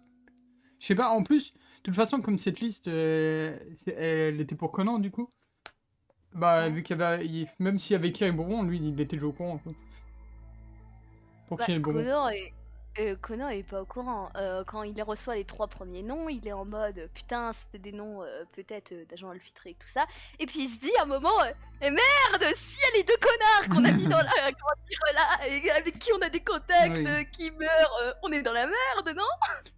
Je sais pas, en plus, de toute façon, comme cette liste, elle était pour Conan, du coup, bah, Ouais. vu qu'il y avait... même s'il y avait Kir et Bourbon, lui, il était déjà au courant, quoi. Pour Bah, Kir et Bourbon. Connor est Conan est pas au courant. Quand il reçoit les 3 premiers noms, il est en mode putain, c'était des noms peut-être d'agents infiltrés et tout ça. Et puis il se dit à un moment, eh merde, si y a les 2 connards qu'on a mis dans la comment dire, là, et avec qui on a des contacts, Oui. qui meurent, on est dans la merde, non?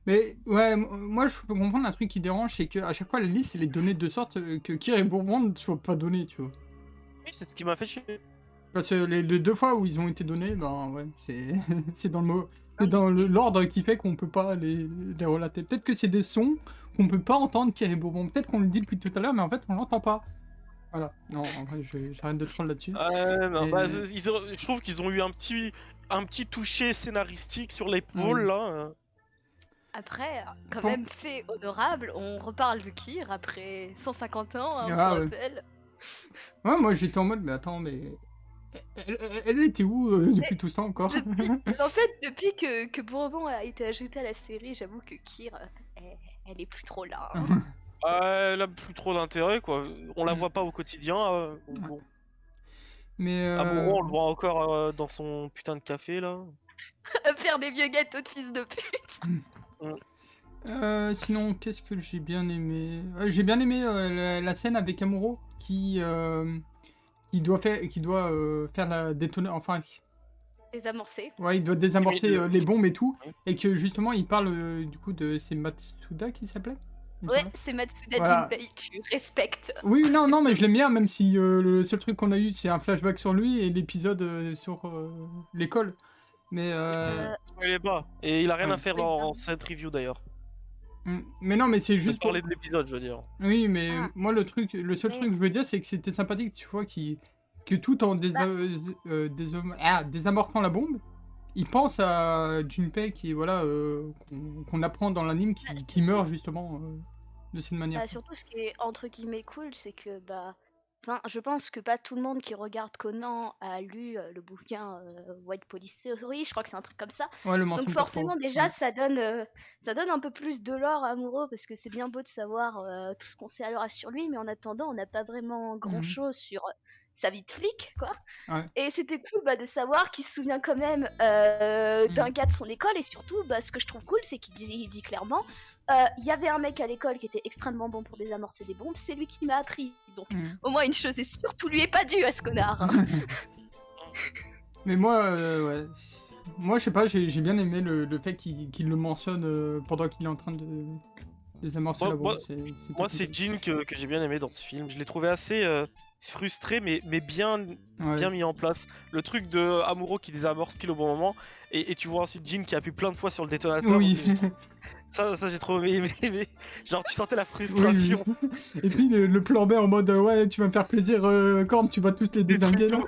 Mais ouais, moi je peux comprendre un truc qui dérange, c'est qu'à chaque fois la liste elle est donnée de sorte que Kir et Bourbon ne soient pas donnés, tu vois. Oui, c'est ce qui m'a fait chier. Parce que les 2 fois où ils ont été donnés, ben ouais, c'est c'est dans le mot. C'est Oui. dans l'ordre qui fait qu'on peut pas les relater. Peut-être que c'est des sons qu'on peut pas entendre Kir et Bourbon. Peut-être qu'on le dit depuis tout à l'heure, mais en fait on l'entend pas. Voilà. Non, en vrai, j'arrête de troll là-dessus. Non, Et- bah, je trouve qu'ils ont eu un petit toucher scénaristique sur l'épaule Oui. là. Après, quand Bon. même fait honorable, on reparle de Kir après 150 ans, hein, Ah, pour ouais. rappel. Ouais, moi j'étais en mode, mais attends, mais. Elle était où depuis tout ce temps encore? En fait, depuis que Bourbon a été ajouté à la série, j'avoue que Kir, elle est plus trop là, hein. Elle a plus trop d'intérêt quoi. On la Mm. voit pas au quotidien. Donc Ouais. bon. Mais. Amuro, on le voit encore dans son putain de café là. À faire des vieux gâteaux de fils de pute. Sinon, qu'est-ce que j'ai bien aimé? J'ai bien aimé la scène avec Amuro qui doit faire la détonation. Enfin, Désamorcé. ouais, il doit désamorcer Oui, les bombes et tout. Oui. Et que justement, il parle du coup de. C'est Matsuda qui s'appelait? Il me Ouais, semble. c'est Matsuda Voilà. Jinbei, tu respectes. Oui, non, mais je l'aime bien, même si le seul truc qu'on a eu, c'est un flashback sur lui et l'épisode sur l'école. Mais, Spoilez pas. Et il a rien Ouais. à faire Oui, dans cette review d'ailleurs. mais non, mais c'est Je juste pour... parler de l'épisode, je veux dire. Oui, mais Ah. moi, le seul Mais- truc que je veux dire, c'est que c'était sympathique, tu vois, que tout en désamorçant la bombe, il pense à Junpei qui, voilà, qu'on apprend dans l'anime, qui meurt justement de cette manière. Bah, surtout, ce qui est entre guillemets cool, c'est que enfin, je pense que pas tout le monde qui regarde Conan a lu le bouquin White Police Theory, je crois que c'est un truc comme ça. Ouais, le Donc mensonge forcément, parfois. déjà, Ouais. ça donne un peu plus de lore à Amuro, parce que c'est bien beau de savoir tout ce qu'on sait à l'heure sur lui, mais en attendant, on n'a pas vraiment grand-chose sur sa vie de flic, quoi. Ouais. Et c'était cool de savoir qu'il se souvient quand même d'un gars de son école, et surtout, ce que je trouve cool, c'est il dit clairement, il y avait un mec à l'école qui était extrêmement bon pour désamorcer des bombes, c'est lui qui m'a appris. Donc au moins une chose est sûre, tout lui est pas dû à ce connard, hein. Mais moi, ouais. Moi, je sais pas, j'ai bien aimé le fait qu'il le mentionne pendant qu'il est en train de désamorcer la bombe. C'était Moi, c'est sympathique. Jin que j'ai bien aimé dans ce film. Je l'ai trouvé assez frustré, mais bien Ouais. mis en place. Le truc de Amuro qui désamorce pile au bon moment, et tu vois ensuite Jin qui appuie plein de fois sur le détonateur. Oui. Ça j'ai trop aimé. Genre, tu sentais la Oui, frustration. oui. Et puis le plan B en mode ouais, tu vas me faire plaisir, Corne, tu vas tous les désinguer là.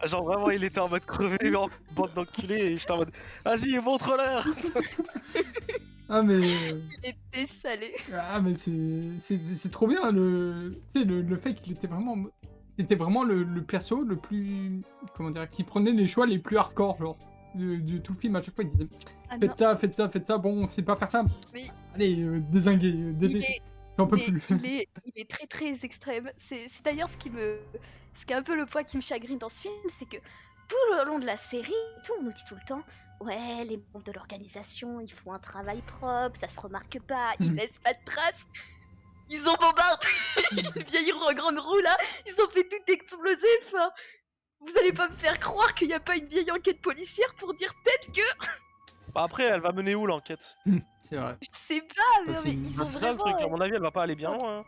Genre, vraiment, il était en mode crevé, en bande d'enculés, et j'étais en mode vas-y, montre-leur. Ah mais Il était salé. c'est trop bien tu sais le fait qu'il était vraiment c'était vraiment le perso le plus comment dire qui prenait les choix les plus hardcore genre de tout le film. À chaque fois il disait Ah non, faites ça, bon on sait pas faire ça, mais allez désinguer il est, j'en peux mais plus. il est très très extrême. C'est d'ailleurs ce qui est un peu le point qui me chagrine dans ce film, c'est que tout le long de la série, tout on nous dit tout le temps, ouais, les membres de l'organisation, ils font un travail propre, ça se remarque pas, ils laissent pas de traces. Ils ont bombardé une vieille grande roue là, ils ont fait tout exploser. Enfin, vous allez pas me faire croire qu'il n'y a pas une vieille enquête policière pour dire peut-être que, Bah, après, elle va mener où l'enquête? C'est vrai. je sais pas, mais, Ça, mais c'est- ils Bah, ont c'est ça le vraiment. truc, à mon avis, elle va pas aller bien loin. Hein.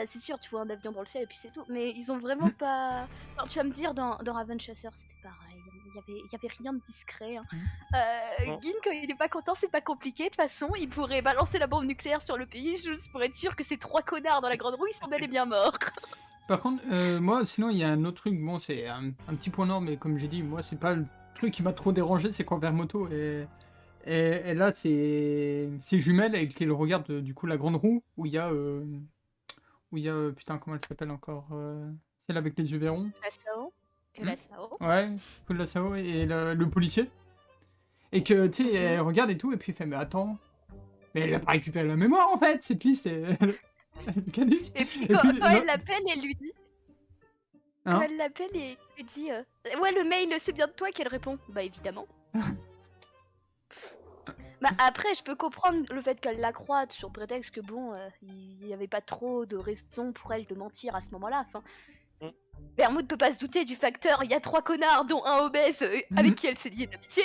C'est sûr, tu vois un avion dans le ciel et puis c'est tout. Mais ils ont vraiment pas. Enfin, tu vas me dire, dans Raven Chaser, c'était pareil. Il y avait rien de discret, hein. Non. Gin, quand il est pas content, c'est pas compliqué. De toute façon, il pourrait balancer la bombe nucléaire sur le pays juste pour être sûr que ces 3 connards dans la grande roue, ils sont bel et bien morts. Par contre, moi, sinon, il y a un autre truc, bon, c'est un petit point noir, mais comme j'ai dit, moi, c'est pas le truc qui m'a trop dérangé, c'est quand Vermoto et là, c'est jumelles et qu'elle regarde, du coup, la grande roue, où il y a, putain, comment elle s'appelle encore celle avec les yeux verrons. La Sao. La Sao. Ouais, Kola Sao et le policier. Et que, tu sais, elle regarde et tout, et puis elle fait, mais attends, mais elle a pas récupéré la mémoire, en fait, cette liste, elle est caduque. Et puis Et quand, puis, quand non. elle l'appelle, elle lui dit. Hein Quand elle l'appelle et lui dit ouais, le mail, c'est bien de toi, qu'elle répond bah évidemment. Bah après, je peux comprendre le fait qu'elle la croie sur prétexte que bon, il n'y avait pas trop de raisons pour elle de mentir à ce moment-là. Enfin, Mm. Vermouth peut pas se douter du facteur, il y a 3 connards, dont un obèse, avec qui elle s'est liée d'amitié.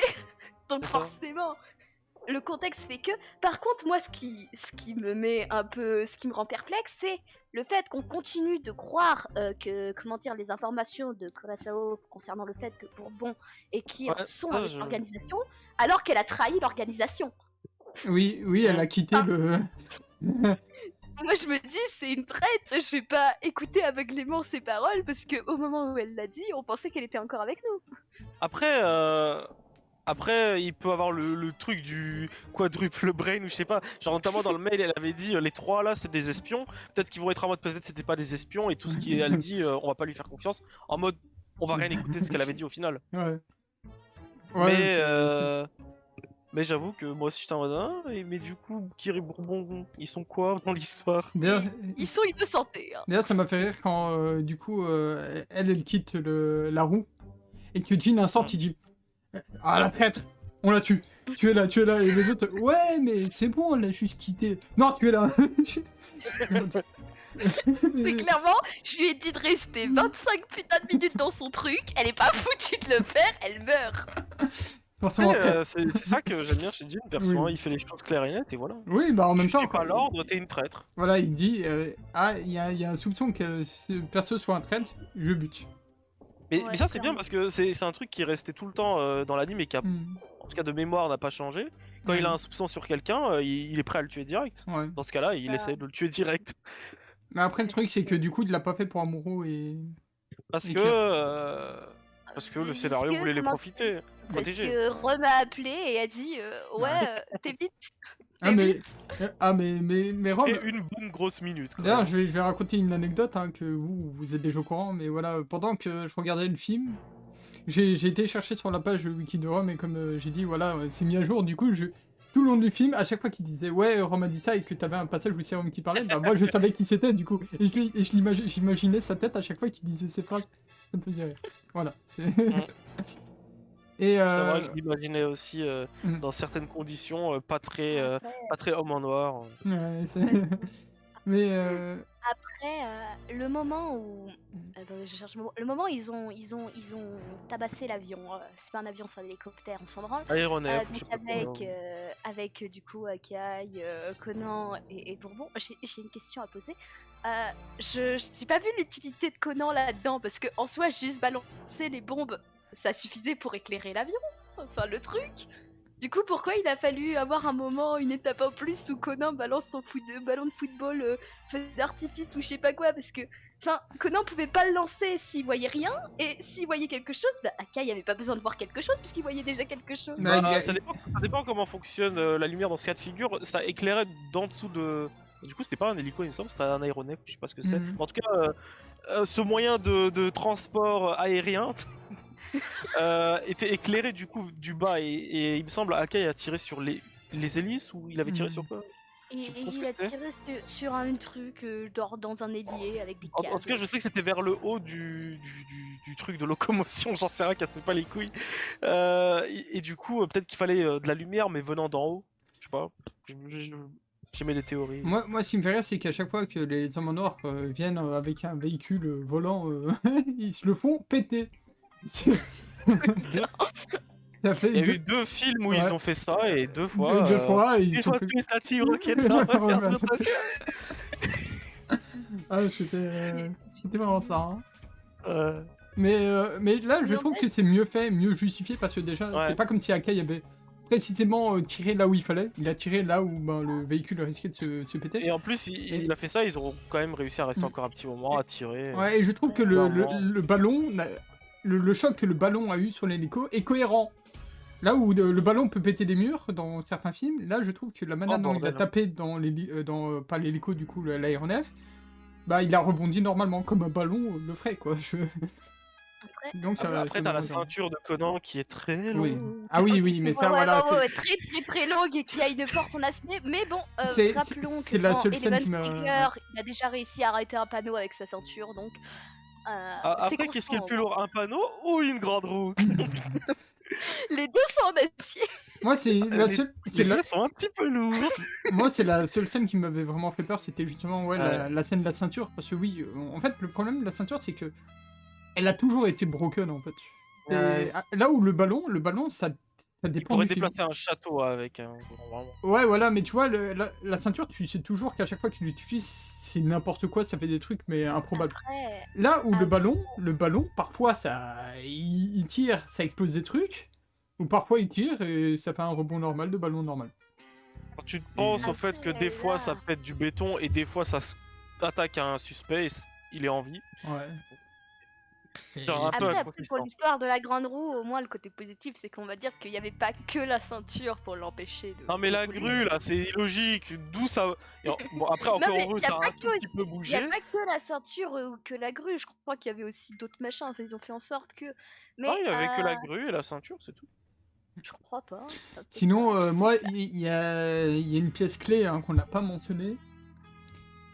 Donc C'est ça. forcément, le contexte fait que. Par contre, moi, ce qui me met un peu, ce qui me rend perplexe, c'est le fait qu'on continue de croire que, comment dire, les informations de Kurosawa concernant le fait que Bourbon et Kir Ouais, sont ça, avec je- l'organisation, alors qu'elle a trahi l'organisation. Oui, elle a quitté Ah. le... Moi, je me dis, c'est une traître, je vais pas écouter aveuglément ses paroles parce que au moment où elle l'a dit, on pensait qu'elle était encore avec nous. Après, il peut avoir le truc du quadruple brain ou je sais pas. Genre, notamment dans le mail, elle avait dit les 3 là, c'est des espions. Peut-être qu'ils vont être en mode peut-être c'était pas des espions et tout ce qu'elle dit, on va pas lui faire confiance. En mode, on va rien écouter de ce qu'elle avait dit au final. Ouais. mais ok, mais j'avoue que moi aussi j'étais en mode mais du coup, Kir et Bourbon, ils sont quoi dans l'histoire? D'ailleurs, Ils sont innocentés. Hein. d'ailleurs, ça m'a fait rire quand, du coup, elle quitte la roue, et que Jin, un sort, il dit « Ah, la traître, on la tue. Tu es là, et les autres, ouais, mais c'est bon, on l'a juste quitté. Non, tu es là. » C'est clairement, je lui ai dit de rester 25 putains de minutes dans son truc, elle est pas foutue de le faire, elle meurt. Forcément, traître. C'est ça que j'aime bien chez Jin, perso, Oui. hein, il fait les choses claires et nettes et voilà. Oui, bah en même Tu temps, suis pas quand- l'ordre, t'es une traître. voilà, il dit il y a un soupçon que ce perso soit un traître, je bute. Mais Ouais, ça c'est bien clairement. parce que c'est un truc qui est resté tout le temps dans l'anime et qui a, Hmm. en tout cas de mémoire, n'a pas changé. Quand il a un soupçon sur quelqu'un, il est prêt à le tuer direct. Ouais. Dans ce cas-là, il Ah. essaie de le tuer direct. Mais après, le truc, c'est que du coup, il l'a pas fait pour Amuro et. Parce Et que, Kir. parce que le Parce scénario que, voulait les comment- profiter, Parce protéger. que Rome a appelé et a dit ouais, t'es vite. Ah, T'es mais. vite. Mais Rob. Et une bonne grosse minute. Quand D'ailleurs, même. je vais raconter une anecdote hein, que vous êtes déjà au courant, mais voilà, pendant que je regardais le film, j'ai été chercher sur la page wiki de Rome et comme j'ai dit, voilà, c'est mis à jour, du coup, tout le long du film, à chaque fois qu'il disait ouais, Rome a dit ça et que t'avais un passage où c'est Rome qui parlait, bah moi je savais qui c'était du coup, et j'imaginais sa tête à chaque fois qu'il disait ces phrases, ça me faisait rire. Voilà. Et C'est vrai que je l'imaginais aussi Mm. dans certaines conditions, pas très homme en noir. ouais, mais Après, le moment où. Attendez, je cherche le mot. Le moment où ils ont tabassé l'avion. C'est pas un avion, c'est un hélicoptère, on s'en branle. Aéronef, Donc je sais pas avec du coup Akai, Conan et Bourbon, j'ai une question à poser. Je j'ai pas vu l'utilité de Conan là-dedans parce que en soi juste balancer les bombes, ça suffisait pour éclairer l'avion. Enfin le truc. Du coup pourquoi il a fallu avoir un moment, une étape en plus où Conan balance son ballon de football, feu d'artifice ou je sais pas quoi parce que enfin, Conan pouvait pas le lancer s'il voyait rien, et s'il voyait quelque chose, bah Akai avait pas besoin de voir quelque chose puisqu'il voyait déjà quelque chose. Bah, il y a- ça dépend comment fonctionne la lumière dans ce cas de figure. Ça éclairait d'en dessous de. Du coup, c'était pas un hélico, il me semble, c'était un aéronef, je sais pas ce que c'est. Mhm. En tout cas, ce moyen de transport aérien était éclairé du coup du bas et il me semble Akai a tiré sur les hélices ou il avait tiré Mhm. sur quoi? Et Je sais pas trop ce il que a c'était. tiré sur un truc dans un ailier avec des En câbles. tout cas, je sais que c'était vers le haut du truc de locomotion, j'en sais rien, cassez pas les couilles. Et du coup, peut-être qu'il fallait de la lumière, mais venant d'en haut. Je sais pas. J'aimais des théories. Moi, ce qui me fait rire, c'est qu'à chaque fois que les hommes en noir viennent avec un véhicule volant, ils se le font péter. Ça fait Il y a eu 2 films où Ouais. ils ont fait ça et 2 fois. deux fois, et ils Une sont fois fait... de plus, la Team Rocket, ça va Ouais, faire ouais. notre assiette. Ah, c'était vraiment ça. Hein. Euh, Mais là, je Mais trouve n'empêche- que c'est mieux fait, mieux justifié, parce que déjà, Ouais. c'est pas comme si Akai avait précisément tiré là où il fallait. Il a tiré là où ben, le véhicule risquait de se péter. Et en plus, il a fait ça, ils ont quand même réussi à rester Mm. encore un petit moment, à tirer. Ouais, et je trouve que Clairement. le ballon, le choc que le ballon a eu sur l'hélico est cohérent. Là où le ballon peut péter des murs dans certains films, là je trouve que la manière dont il a bordel. tapé dans pas l'hélico du coup, l'aéronef, bah il a rebondi normalement comme un ballon le ferait quoi. Après, Donc ça Après, ça t'as la me rejoint. ceinture de Conan qui est très longue. Oui. Ah oui, mais ça ouais, voilà. ouais, très très très longue et qui a une force en acier. Mais bon, C'est- rappelons c'est que la dans seule scène Eleven qui m'a- Trigger, il a déjà réussi à arrêter un panneau avec sa ceinture, donc. Après, c'est qu'est-ce qui est le constant, plus lourd, un panneau ou une grande roue? Les deux sont en acier. Moi, c'est la Les- seule. Les gars sont un petit peu lourds. Moi, c'est la seule scène qui m'avait vraiment fait peur, c'était justement Ouais. la scène de la ceinture. Parce que oui, en fait, le problème de la ceinture, c'est que elle a toujours été broken, en fait. Et Ouais. là où le ballon, ça Il dépend pourrait du film. déplacer un château avec un. Vraiment. Ouais, voilà, mais tu vois, la ceinture, tu sais toujours qu'à chaque fois que tu l'utilises, c'est n'importe quoi, ça fait des trucs, mais improbables. Après, Là où le après- ballon, parfois, il tire, ça explose des trucs. Ou parfois, il tire et ça fait un rebond normal de ballon normal. Quand tu te penses au Après, fait que des fois là- ça pète du béton et des fois ça attaque un suspect, il est en vie. Ouais. Genre un peu Après, pour inconsistant. l'histoire de la grande roue, au moins le côté positif, c'est qu'on va dire qu'il n'y avait pas que la ceinture pour l'empêcher de. Non mais de la voler. grue là, c'est illogique. D'où ça. Bon après Non, encore mais heureux, y a ça a pas un que- tout petit peu Il n'y bougé. a pas que la ceinture ou que la grue, je crois qu'il y avait aussi d'autres machins, enfin, ils ont fait en sorte que. Mais Ah, il y avait que la grue et la ceinture, c'est tout. je crois pas. Ça peut Sinon, pas. moi, il y a une pièce clé hein, qu'on n'a pas mentionnée.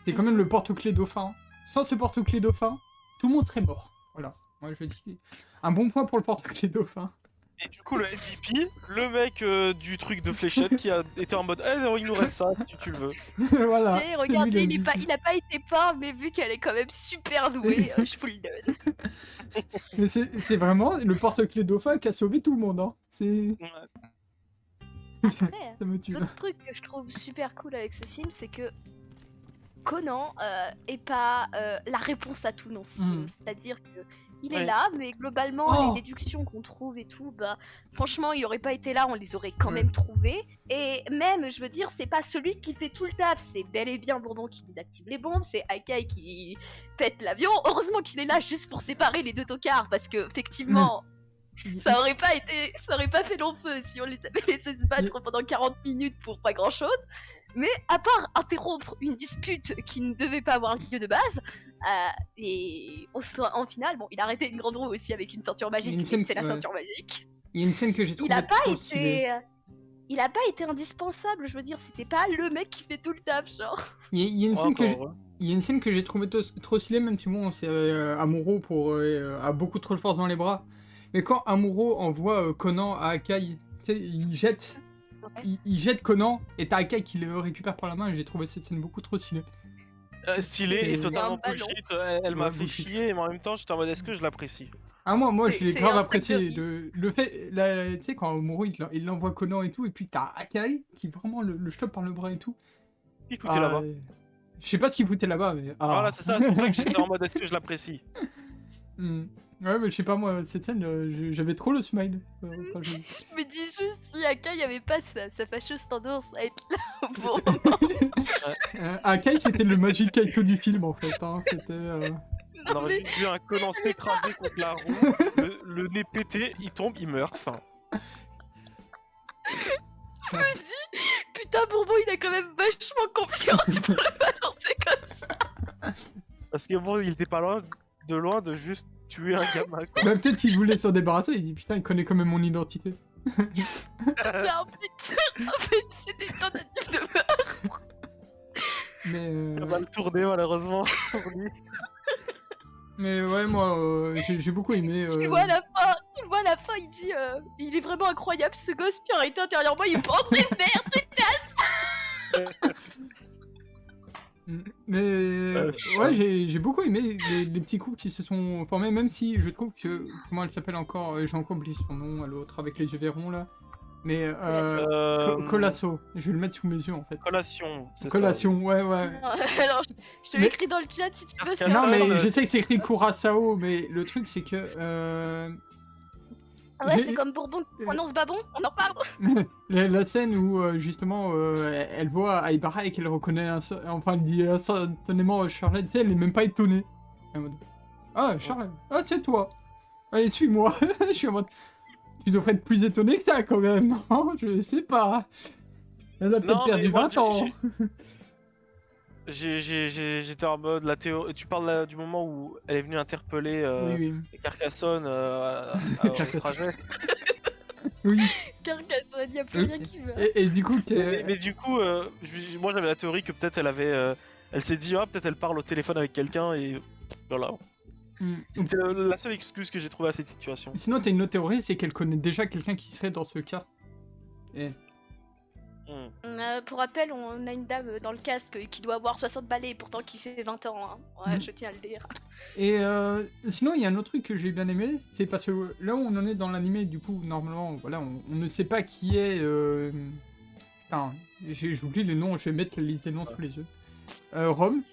C'est quand même le porte-clés dauphin. Sans ce porte-clés dauphin, tout le monde serait mort. Voilà. Moi, je dis un bon point pour le porte-clés dauphin. Et du coup le MVP, le mec du truc de fléchette qui a été en mode non, il nous reste ça si tu le veux. Voilà. Tu sais, c'est regardez, lui, le il MVP. a pas été peint, mais vu qu'elle est quand même super douée, je vous le donne. Mais c'est vraiment le porte-clés dauphin qui a sauvé tout le monde. Hein. C'est... Après, Ça me tue. l'autre truc que je trouve super cool avec ce film, c'est que Conan est pas la réponse à tout dans ce film. C'est-à-dire que il est Ouais. là, mais globalement, Oh. les déductions qu'on trouve et tout, bah, franchement, il aurait pas été là, on les aurait quand Ouais. même trouvées. Et même, je veux dire, c'est pas celui qui fait tout le taf, c'est bel et bien Bourbon qui désactive les bombes, c'est Akai qui pète l'avion. Heureusement qu'il est là juste pour séparer les deux tocards, parce que, effectivement. Ça aurait pas fait long feu si on les avait laissés se battre pendant 40 minutes pour pas grand chose. Mais à part interrompre une dispute qui ne devait pas avoir lieu de base, et en finale, bon, il a arrêté une grande roue aussi avec une ceinture Il y a magique, une mais scène c'est la ouais. ceinture magique. Il y a une scène que j'ai Il trouvée a pas trop stylée. il a pas été indispensable, je veux dire, c'était pas le mec qui fait tout le taf, genre. Il y a une Ouais, scène que encore j'ai... heureux. Il y a une scène que j'ai trouvée trop stylée, même si bon, c'est Amuro a beaucoup trop de force dans les bras. Mais quand Amuro envoie Conan à Akai, tu sais, il jette Conan et t'as Akai qui le récupère par la main et j'ai trouvé cette scène beaucoup trop stylée. Stylé C'est- et totalement Un ballon. bullshit. Elle m'a Ouais, fait bullshit. chier, mais en même temps, j'étais en mode est-ce que je l'apprécie. Ah moi je C'est- l'ai c'est grave un apprécié. truc de Le fait, là, tu sais, quand Amuro il envoie Conan et tout, et puis t'as Akai qui vraiment le chope par le bras et tout. Écoutez Ah, là-bas. Je sais pas ce qu'il foutait là-bas, mais... Ah. Voilà, c'est ça, c'est pour ça que j'étais en mode est-ce que je l'apprécie. Hmm. Ouais, mais je sais pas, moi, cette scène, j'avais trop le smile. Quand je... Je me dis juste si Akai avait pas sa fâcheuse tendance à être là au bon moment. Akai, c'était le Magic Kaito du film, en fait. Hein. C'était... On aurait juste vu un Conan s'écraser contre la roue, le nez pété, il tombe, il meurt. Enfin, Je me dis, putain, Bourbon, il a quand même vachement confiance pour le balancer comme ça. parce que bon, il était pas loin de juste tuer un gamin. Quoi. Bah, peut-être qu'il voulait s'en débarrasser, il dit putain, il connaît quand même mon identité. Mais en fait, c'était une tentative de meurtre. Mais, Il a mal tourné malheureusement pour lui. mais ouais, moi, j'ai beaucoup aimé. Tu le vois à la fin, il dit, il est vraiment incroyable ce gosse, puis en réalité, intérieurement, il est pas André merde. Mais ouais, j'ai beaucoup aimé les petits couples qui se sont formés, même si je trouve que. Comment elle s'appelle encore j'ai encore oublié son nom à l'autre, avec les yeux verrons là. Mais. Colasso, je vais le mettre sous mes yeux en fait. Collation. c'est Collation, ouais, ouais. Alors, je te Mais- l'écris dans le chat si tu veux. c'est Non, ça, mais le- je sais que c'est écrit Curaçao, mais le truc c'est que. Ouais, j'ai- c'est comme Bourbon qui prononce Babon, on en parle. la scène où justement elle voit Aibara et qu'elle reconnaît enfin elle dit instantanément Charlotte, tu sais, elle est même pas étonnée. Elle est en mode, ah Charlotte, ah c'est toi. Allez suis-moi. Je suis en mode, tu devrais être plus étonné que ça quand même. Non, je sais pas. Elle a peut-être Non, mais perdu moi, 20 ans. J'étais en mode la théorie. Tu parles là, du moment où elle est venue interpeller Oui, Carcassonne au trajet. oui. Carcassonne, y a plus Oui. rien qui va. Et du coup, Mais du coup, moi j'avais la théorie que peut-être elle avait. Elle s'est dit, ah, peut-être elle parle au téléphone avec quelqu'un et voilà. C'était la seule excuse que j'ai trouvée à cette situation. sinon t'as une autre théorie, c'est qu'elle connaît déjà quelqu'un qui serait dans ce cas. Et... Pour rappel, on a une dame dans le casque qui doit avoir 60 balais, pourtant qui fait 20 ans. Hein. Ouais, je tiens à le dire. Et sinon, il y a un autre truc que j'ai bien aimé, c'est parce que là où on en est dans l'animé, du coup, normalement, voilà, on ne sait pas qui est... Putain, j'oublie les noms, je vais mettre les noms sous les yeux. Rom.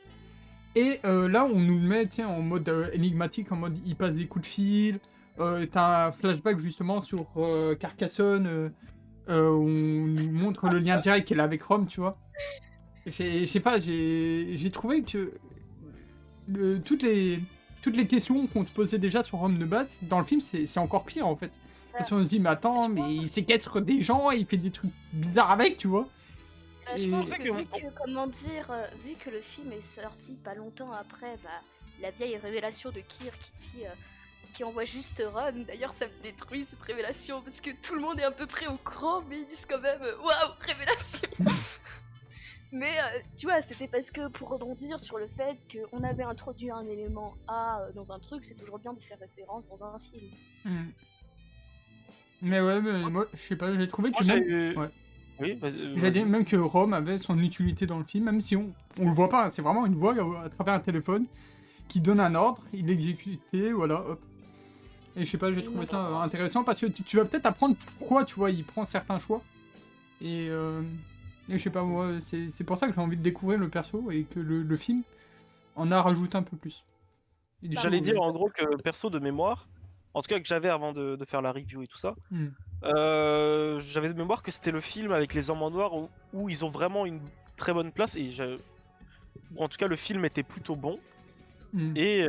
Et là, on nous le met en mode énigmatique, en mode il passe des coups de fil. T'as un flashback justement sur Carcassonne, où on nous montre le lien direct qu'elle a avec Rom, tu vois. Je sais pas, j'ai trouvé que toutes les questions qu'on se posait déjà sur Rom de base, dans le film, c'est encore pire en fait. Parce qu'on se dit, mais attends, mais il séquestre des gens, il fait des trucs bizarres avec, tu vois. Je pense que vu que, comment dire, vu que le film est sorti pas longtemps après, la vieille révélation de Kir qui envoie juste Ron, d'ailleurs ça me détruit cette révélation parce que tout le monde est à peu près au courant, mais ils disent quand même waouh, révélation. Mais tu vois, c'était parce que pour rebondir sur le fait qu'on avait introduit un élément A dans un truc, c'est toujours bien de faire référence dans un film. Mais ouais, mais moi, je sais pas, j'ai trouvé que même... Ouais. Oui, j'ai dit même que Rom avait son utilité dans le film, même si on le voit pas, c'est vraiment une voix à travers un téléphone qui donne un ordre, il l'exécute, voilà, hop. Et je sais pas, j'ai trouvé ça intéressant parce que tu vas peut-être apprendre pourquoi, tu vois, il prend certains choix. Et je sais pas, moi, c'est pour ça que j'ai envie de découvrir le perso et que le film en a rajouté un peu plus. J'allais dire en gros que perso de mémoire, en tout cas que j'avais avant de faire la review et tout ça, j'avais de mémoire que c'était le film avec les hommes en noir où ils ont vraiment une très bonne place et en tout cas le film était plutôt bon. Et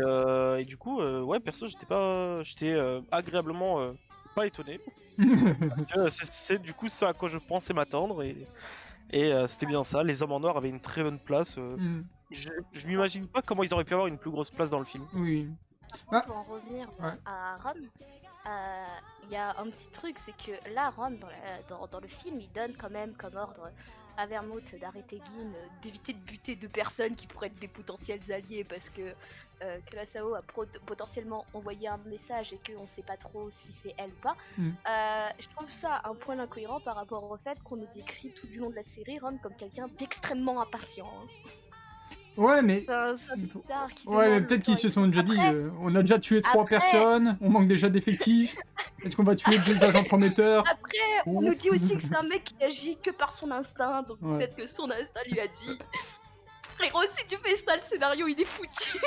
du coup, ouais, perso, j'étais agréablement pas étonné. Parce que c'est du coup ce à quoi je pensais m'attendre et c'était bien ça. Les hommes en noir avaient une très bonne place. Je m'imagine pas comment ils auraient pu avoir une plus grosse place dans le film. Oui. Pour en revenir à Rom, il y a un petit truc, c'est que là, Rom, dans le film, il donne quand même comme ordre à Vermouth d'arrêter Gin, d'éviter de buter deux personnes qui pourraient être des potentiels alliés parce que Kurosawa a potentiellement envoyé un message et qu'on sait pas trop si c'est elle ou pas. Je trouve ça un point incohérent par rapport au fait qu'on nous décrit tout du long de la série Rom comme quelqu'un d'extrêmement impatient. Ouais, mais. Ouais, mais peut-être qu'ils se sont déjà dit on a déjà tué 3 personnes, on manque déjà d'effectifs. Est-ce qu'on va tuer 2 agents prometteurs? Après, on nous dit aussi que c'est un mec qui agit que par son instinct, donc peut-être que son instinct lui a dit frérot, si tu fais ça, le scénario il est foutu.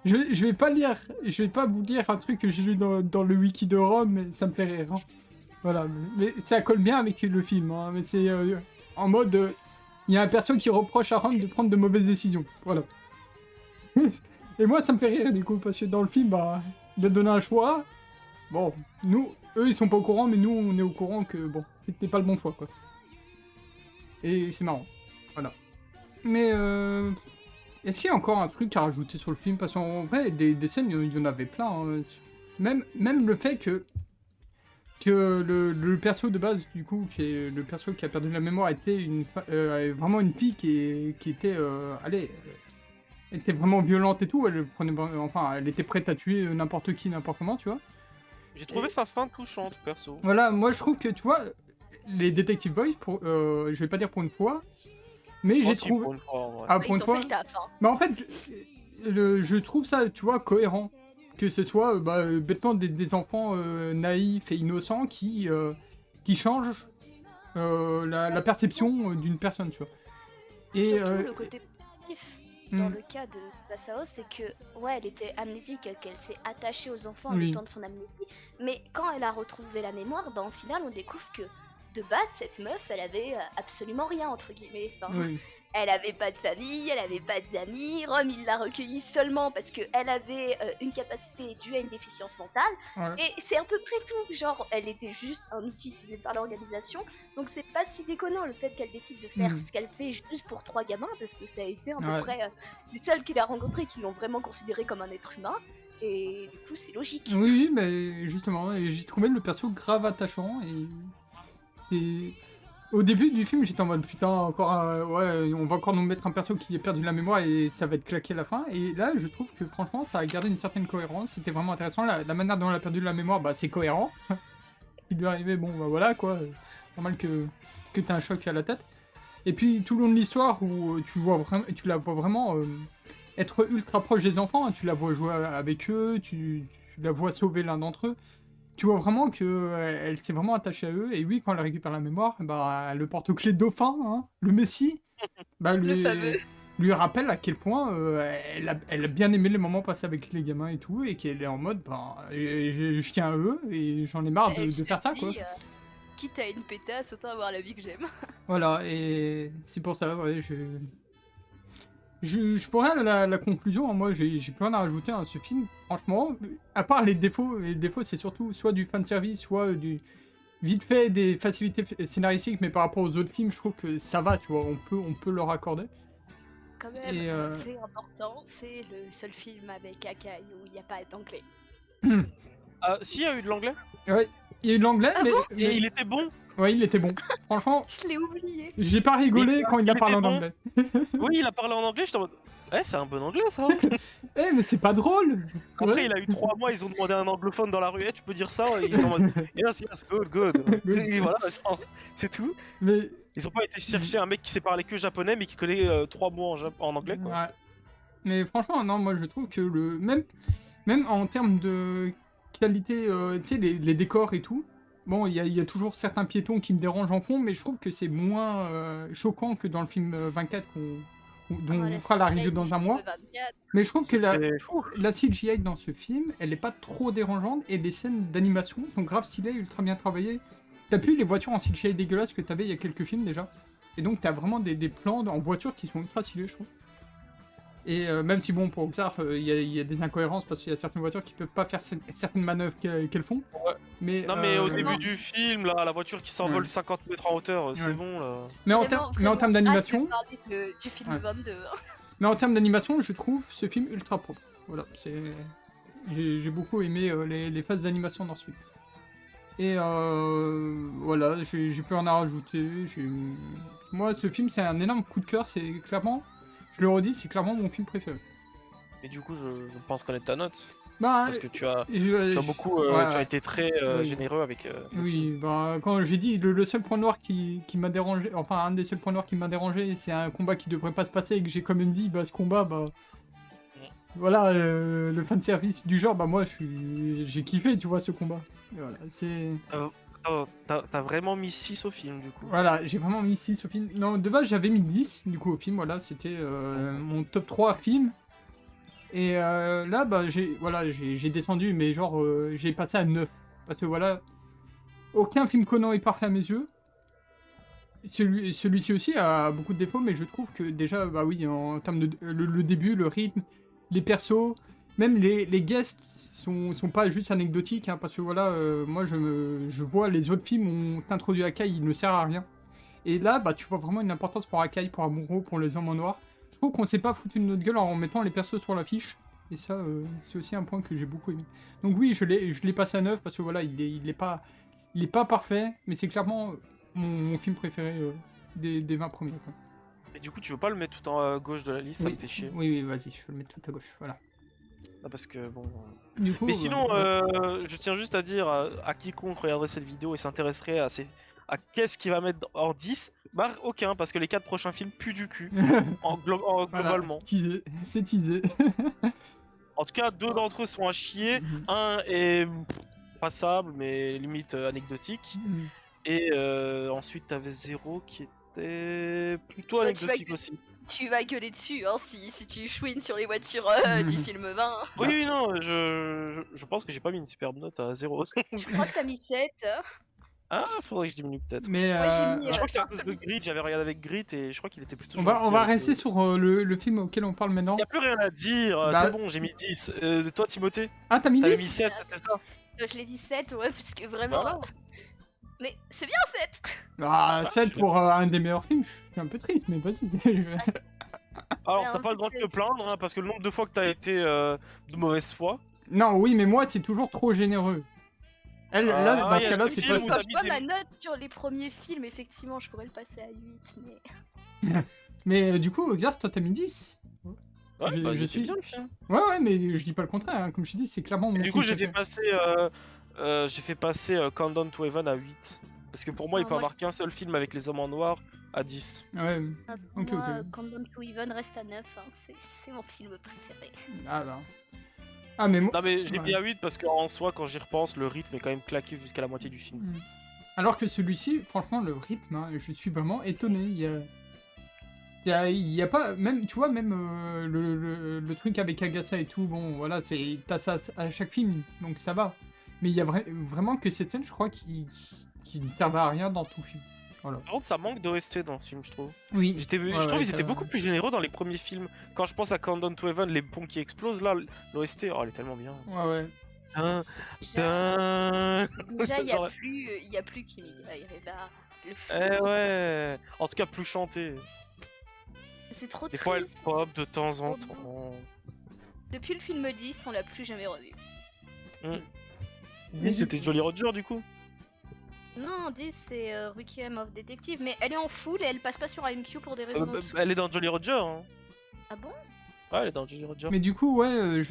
je vais pas vous dire un truc que j'ai lu dans le wiki de Rome, mais ça me fait rire. Hein. Voilà, mais ça colle bien avec le film. Hein, mais c'est en mode. Il y a un perso qui reproche à Ron de prendre de mauvaises décisions. Voilà. Et moi, ça me fait rire du coup, parce que dans le film, il a donné un choix. Bon, eux, ils sont pas au courant, mais nous, on est au courant que, bon, c'était pas le bon choix, quoi. Et c'est marrant. Voilà. Mais, est-ce qu'il y a encore un truc à rajouter sur le film? Parce qu'en vrai, des scènes, il y en avait plein. Hein. Même le fait que le perso de base, du coup, qui est le perso qui a perdu la mémoire, était vraiment une fille qui était, était vraiment violente et tout. Elle était prête à tuer n'importe qui, n'importe comment, tu vois. J'ai trouvé sa fin touchante, perso. Voilà, moi je trouve que, tu vois, les Detective Boys, je vais pas dire pour une fois, mais j'ai trouvé... Pour une fois, ouais. Ah, pour une fois. Mais en fait, je trouve ça, tu vois, cohérent. Que ce soit bêtement des enfants naïfs et innocents qui changent la perception d'une personne, tu vois. Et surtout, le côté positif dans le cas de Kurosawa, c'est que, ouais, elle était amnésique, qu'elle s'est attachée aux enfants en temps de son amnésie, mais quand elle a retrouvé la mémoire, au final, on découvre que, de base, cette meuf, elle avait absolument rien, entre guillemets. Elle avait pas de famille, elle avait pas d'amis. Rom, il l'a recueillie seulement parce qu'elle avait une capacité due à une déficience mentale. Et c'est à peu près tout. Genre, elle était juste un outil utilisé par l'organisation. Donc c'est pas si déconnant le fait qu'elle décide de faire ce qu'elle fait juste pour 3 gamins. Parce que ça a été à peu près les seuls qu'il a rencontrés qui l'ont vraiment considéré comme un être humain. Et du coup, c'est logique. Oui, mais justement, j'ai trouvé le perso grave attachant. Et au début du film, j'étais en mode putain, encore on va encore nous mettre un perso qui a perdu la mémoire et ça va être claqué à la fin. Et là, je trouve que franchement, ça a gardé une certaine cohérence. C'était vraiment intéressant. La manière dont elle a perdu la mémoire, c'est cohérent. qui lui est arrivé, bon bah voilà quoi, normal que t'as un choc à la tête. Et puis tout le long de l'histoire où tu la vois vraiment être ultra proche des enfants, hein, tu la vois jouer avec eux, tu la vois sauver l'un d'entre eux. Tu vois vraiment que elle s'est vraiment attachée à eux, et oui, quand elle récupère la mémoire, bah, elle le porte-clés de dauphin, hein, le Messie, bah, Le fameux. lui rappelle à quel point elle a bien aimé les moments passés avec les gamins et tout, et qu'elle est en mode, bah, je tiens à eux, et j'en ai marre Elle de se faire ça, quoi. dit, quitte à une pétasse, autant avoir la vie que j'aime. Voilà, et c'est pour ça, ouais, je pourrais la conclusion, hein, moi j'ai plus rien à rajouter à ce film, franchement, à part les défauts c'est surtout soit du fanservice, soit du vite fait des facilités scénaristiques, mais par rapport aux autres films, je trouve que ça va, tu vois, on peut leur accorder. Quand même, Et fait important, c'est le seul film avec Akai où il n'y a pas d'anglais. Si, il y a eu de l'anglais. ouais, il y a eu de l'anglais, Ah mais, bon Et il était bon. ouais, il était bon. Franchement, Je l'ai oublié. j'ai pas rigolé quand il a il parlé en était bon. anglais. Oui, il a parlé en anglais, j'étais en mode. C'est un bon anglais ça. Eh, mais c'est pas drôle. Après, Ouais. il a eu 3 mois, ils ont demandé à un anglophone dans la rue, tu peux dire ça. Ils sont en mode, yes, good. Et voilà, c'est tout. Mais Ils ont pas été chercher un mec qui sait parler que japonais, mais qui connaît 3 mots en anglais, quoi. ouais. Mais franchement, non, moi je trouve que même en termes de qualité, tu sais, les décors et tout, bon, il y a toujours certains piétons qui me dérangent en fond, mais je trouve que c'est moins choquant que dans le film 24 dont on fera la review dans un mois. Mais je trouve que C'était fou. la CGI dans ce film, elle est pas trop dérangeante, et les scènes d'animation sont grave stylées, ultra bien travaillées. T'as plus les voitures en CGI dégueulasses que t'avais il y a quelques films déjà. Et donc t'as vraiment des plans en voiture qui sont ultra stylés, je trouve. Et même si bon, pour Xar, il y a des incohérences parce qu'il y a certaines voitures qui peuvent pas faire certaines manœuvres qu'elles font. Ouais. Mais, Non, mais au début non. du film, là, la voiture qui s'envole Ouais. 50 mètres en hauteur, c'est Ouais. bon là. mais en Vraiment termes d'animation, hâte de parler du film Ouais. 22. mais en termes d'animation, je trouve ce film ultra propre. Voilà, j'ai beaucoup aimé les phases d'animation dans ce film. Et voilà, j'ai plus rien à rajouter. Moi, ce film, c'est un énorme coup de cœur. C'est clairement, je le redis, c'est clairement mon film préféré. Et du coup, je pense connaître ta note. Bah, Parce que tu as je- beaucoup. ouais, Tu as ouais. été très Oui. généreux avec. le film. Oui, bah, quand j'ai dit le seul point noir qui m'a dérangé, enfin un des seuls points noirs qui m'a dérangé, c'est un combat qui devrait pas se passer et que j'ai quand même dit, bah ce combat, bah voilà, le fanservice du genre, bah moi j'ai kiffé, tu vois, ce combat. Et voilà, c'est... Oh, t'as vraiment mis 6 au film du coup. Voilà, j'ai vraiment mis 6 au film. Non, de base j'avais mis 10 du coup au film, voilà, c'était mon top 3 film. Et là, bah j'ai descendu, mais genre j'ai passé à 9. Parce que voilà, aucun film Conan est parfait à mes yeux. Celui-ci aussi a beaucoup de défauts, mais je trouve que déjà, bah oui, en termes de le début, le rythme, les persos, même les guests sont pas juste anecdotiques, hein, parce que voilà, moi je vois les autres films ont introduit Akai, il ne sert à rien. Et là, bah tu vois vraiment une importance pour Akai, pour Amuro, pour les hommes en noir. Je trouve qu'on s'est pas foutu de notre gueule en mettant les persos sur l'affiche. Et ça, c'est aussi un point que j'ai beaucoup aimé. Donc oui, je l'ai passé à 9 parce que voilà, il est pas parfait, mais c'est clairement mon film préféré des 20 premiers. Quoi. Et du coup, tu veux pas le mettre tout en gauche de la liste, ça me fait chier. Oui, vas-y, je vais le mettre tout à gauche. Voilà. Ah, parce que bon. Du coup, Mais sinon, ouais. je tiens juste à dire à quiconque regarderait cette vidéo et s'intéresserait à qu'est-ce qu'il va mettre en 10, bah aucun, parce que les 4 prochains films puent du cul, Voilà, globalement. teasé, c'est teasé. En tout cas, 2 d'entre eux sont à chier, un est passable, mais limite anecdotique, et ensuite t'avais 0 qui était plutôt Bah, anecdotique aussi. Tu vas gueuler dessus hein, si tu chouines sur les voitures du film 20. Oui, non, je pense que j'ai pas mis une superbe note à 0. Je crois que t'as mis 7. Ah, faudrait que je diminue peut-être. Mais Moi, j'ai mis, Je crois que c'est à cause de Grit, j'avais regardé avec Grit et je crois qu'il était plutôt on va gentil avec, rester sur le film auquel on parle maintenant. Y a plus rien à dire, Bah- c'est bon, j'ai mis 10. Toi, Timothée, Ah, t'as mis t'avais 10 mis 7, c'était ça? Je l'ai dit 7, ouais, parce que vraiment. Voilà. Mais c'est bien 7. Ah, Ah, 7 je- pour un des meilleurs films, je suis un peu triste, mais vas-y. Alors, Ouais, t'as un pas le peu droit de te triste. plaindre, hein, parce que le nombre de fois que t'as été de mauvaise foi. Non, oui, mais moi, c'est toujours trop généreux. Elle, Ah, là, dans y ce a cas-là, des c'est films pas où ça. t'as Je mis vois des- ma note sur les premiers films, effectivement, je pourrais le passer à 8, mais. Mais du coup, Xar, toi, t'as mis 10. Ouais, Je bah, il était suis- bien le film. Ouais, mais je dis pas le contraire, hein. Comme je te dis, c'est clairement mon Et du film coup, j'ai fait préféré. passer j'ai fait passer Countdown to Heaven à 8. Parce que pour moi, il Ah, peut y moi, avoir qu'un seul film avec les hommes en noir à 10. Ouais, Pour ok, moi, ok. Countdown to Even reste à 9, hein. C'est mon film préféré. Ah bah. Ah, mais moi. Non mais je l'ai Ouais. mis à 8 parce qu'en soi, quand j'y repense, le rythme est quand même claqué jusqu'à la moitié du film. Alors que celui-ci, franchement, le rythme, hein, je suis vraiment étonné. Il y a pas. Même, tu vois, même le truc avec Agatha et tout, bon, voilà, t'as ça à chaque film, donc ça va. Mais il y a vraiment que cette scène, je crois, qui ne servait à rien dans tout le film. Voilà. Par contre, ça manque d'OST dans ce film, je trouve. Oui. Je trouve qu'ils étaient beaucoup plus généreux dans les premiers films. Quand je pense à Countdown to Heaven, les ponts qui explosent, là, l'OST, oh, elle est tellement bien. Ouais, ouais. Déjà, il Genre- y a plus Kimi Gaireba. Le Eh ouais. En tout cas, plus chanté. C'est trop Des triste. fois, elle pop de temps en Trop temps. Depuis le film 10, on l'a plus jamais revu. Oui, c'était Jolly Roger, du coup. Non, 10 c'est Requiem of Detective, mais elle est en full et elle passe pas sur AMQ pour des raisons obscures. Elle est dans Jolly Roger. Hein. Ah bon? Ouais, elle est dans Jolly Roger. Mais du coup, ouais,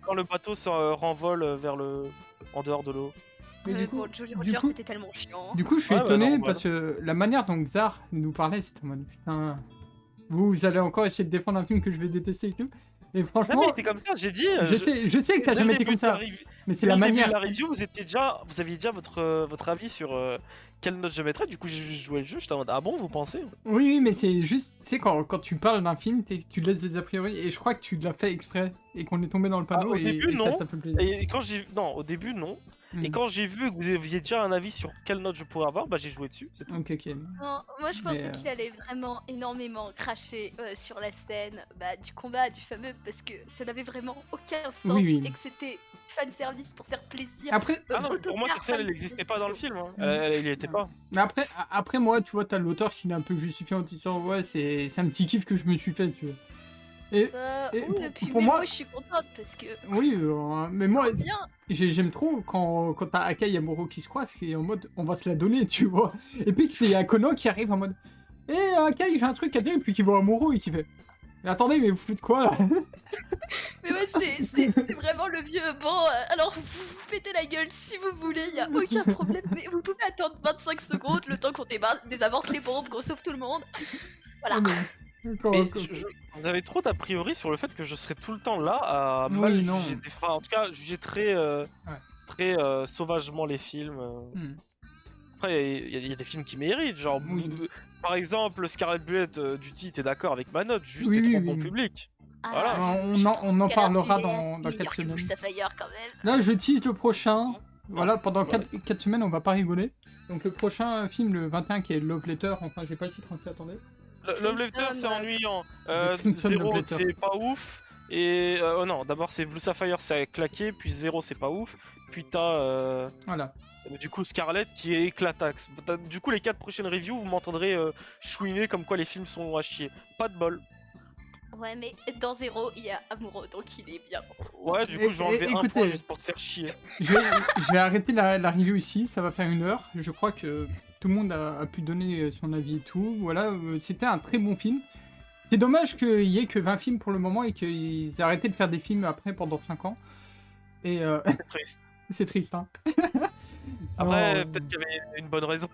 Quand le bateau se renvole vers le... en dehors de l'eau. Mais du coup, Bon, Jolly Roger, c'était tellement chiant. Du coup, je suis Ouais, bah, étonné normal. parce que la manière dont Xar nous parlait, c'était en mode putain, vous allez encore essayer de défendre un film que je vais détester et tout. Et Non, franchement, mais t'es comme ça, j'ai dit. je sais que t'as jamais été comme ça, mais c'est la manière. De la review, vous aviez déjà votre avis sur quelle note je mettrais. Du coup, j'ai juste joué le jeu. J'étais en mode, ah bon, vous pensez? Oui, mais c'est juste, tu sais, quand tu parles d'un film, tu laisses des a priori, et je crois que tu l'as fait exprès, et qu'on est tombé dans le panneau, au et, début, et ça non. t'a fait plaisir. Et quand non, au début, non. Et quand j'ai vu que vous aviez déjà un avis sur quelle note je pourrais avoir, bah j'ai joué dessus. C'est tout. Ok, ok. Non, moi je pensais qu'il allait vraiment énormément cracher sur la scène du combat du fameux parce que ça n'avait vraiment aucun sens Oui. et que c'était fan service pour faire plaisir. Après, Ah non, mais pour moi, cette scène, elle n'existait pas dans le film. Hein. Elle y était pas. mais après moi, tu vois, t'as l'auteur qui l'a un peu justifié en disant ouais, c'est un petit kiff que je me suis fait, tu vois. Et oui, puis pour mais moi, moi je suis contente parce que oui, mais moi, bien. j'aime trop quand t'as Akai et Amuro qui se croisent, qui est en mode on va se la donner, tu vois. Et puis que c'est Akono qui arrive en mode Akai, j'ai un truc à dire, et puis qui voit Amuro et qui fait mais attendez, mais vous faites quoi là? Mais ouais, c'est vraiment le vieux. Bon, alors vous pétez la gueule si vous voulez, y a aucun problème, mais vous pouvez attendre 25 secondes le temps qu'on désavance les bombes, qu'on sauve tout le monde. Voilà. Vous avez trop d'a priori sur le fait que je serais tout le temps là à Oui, mal non. juger en tout cas, juger très sauvagement les films. Après, il y a des films qui méritent, genre par exemple Scarlet Bullet du titre, t'es d'accord avec ma note, juste t'es trop bon public. Voilà. On en parlera dans 4 semaines. Quand même. Là, je tease le prochain. Voilà, pendant 4 semaines, on va pas rigoler. Donc le prochain film, le 21, qui est Love Letter, enfin j'ai pas le titre entier, attendez. Love Letter, c'est ennuyant. Crimson Love 0, Letter. c'est pas ouf. Et non, d'abord c'est Blue Sapphire, c'est claqué, puis 0, c'est pas ouf. Puis t'as Voilà. du coup Scarlet qui est éclataxe. Du coup, les 4 prochaines reviews, vous m'entendrez chouiner comme quoi les films sont à chier. Pas de bol. Ouais, mais dans 0, il y a Amoureux, donc il est bien. Ouais, du coup, je vais enlever un point juste pour te faire chier. Je vais arrêter la review ici, ça va faire 1 heure. Je crois que tout le monde a pu donner son avis et tout. Voilà, c'était un très bon film. C'est dommage qu'il y ait que 20 films pour le moment et qu'ils aient arrêté de faire des films après pendant 5 ans. Et C'est triste. c'est triste, hein. Après, Non, peut-être qu'il y avait une bonne raison.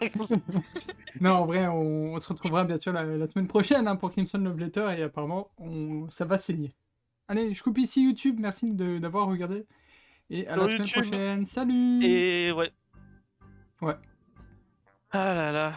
non, en vrai, on se retrouvera bien sûr la semaine prochaine hein, pour Crimson Love Letter et apparemment, ça va saigner. Allez, je coupe ici YouTube, merci d'avoir regardé. Et à la semaine prochaine, salut! Et ouais. Ouais. Ah là là.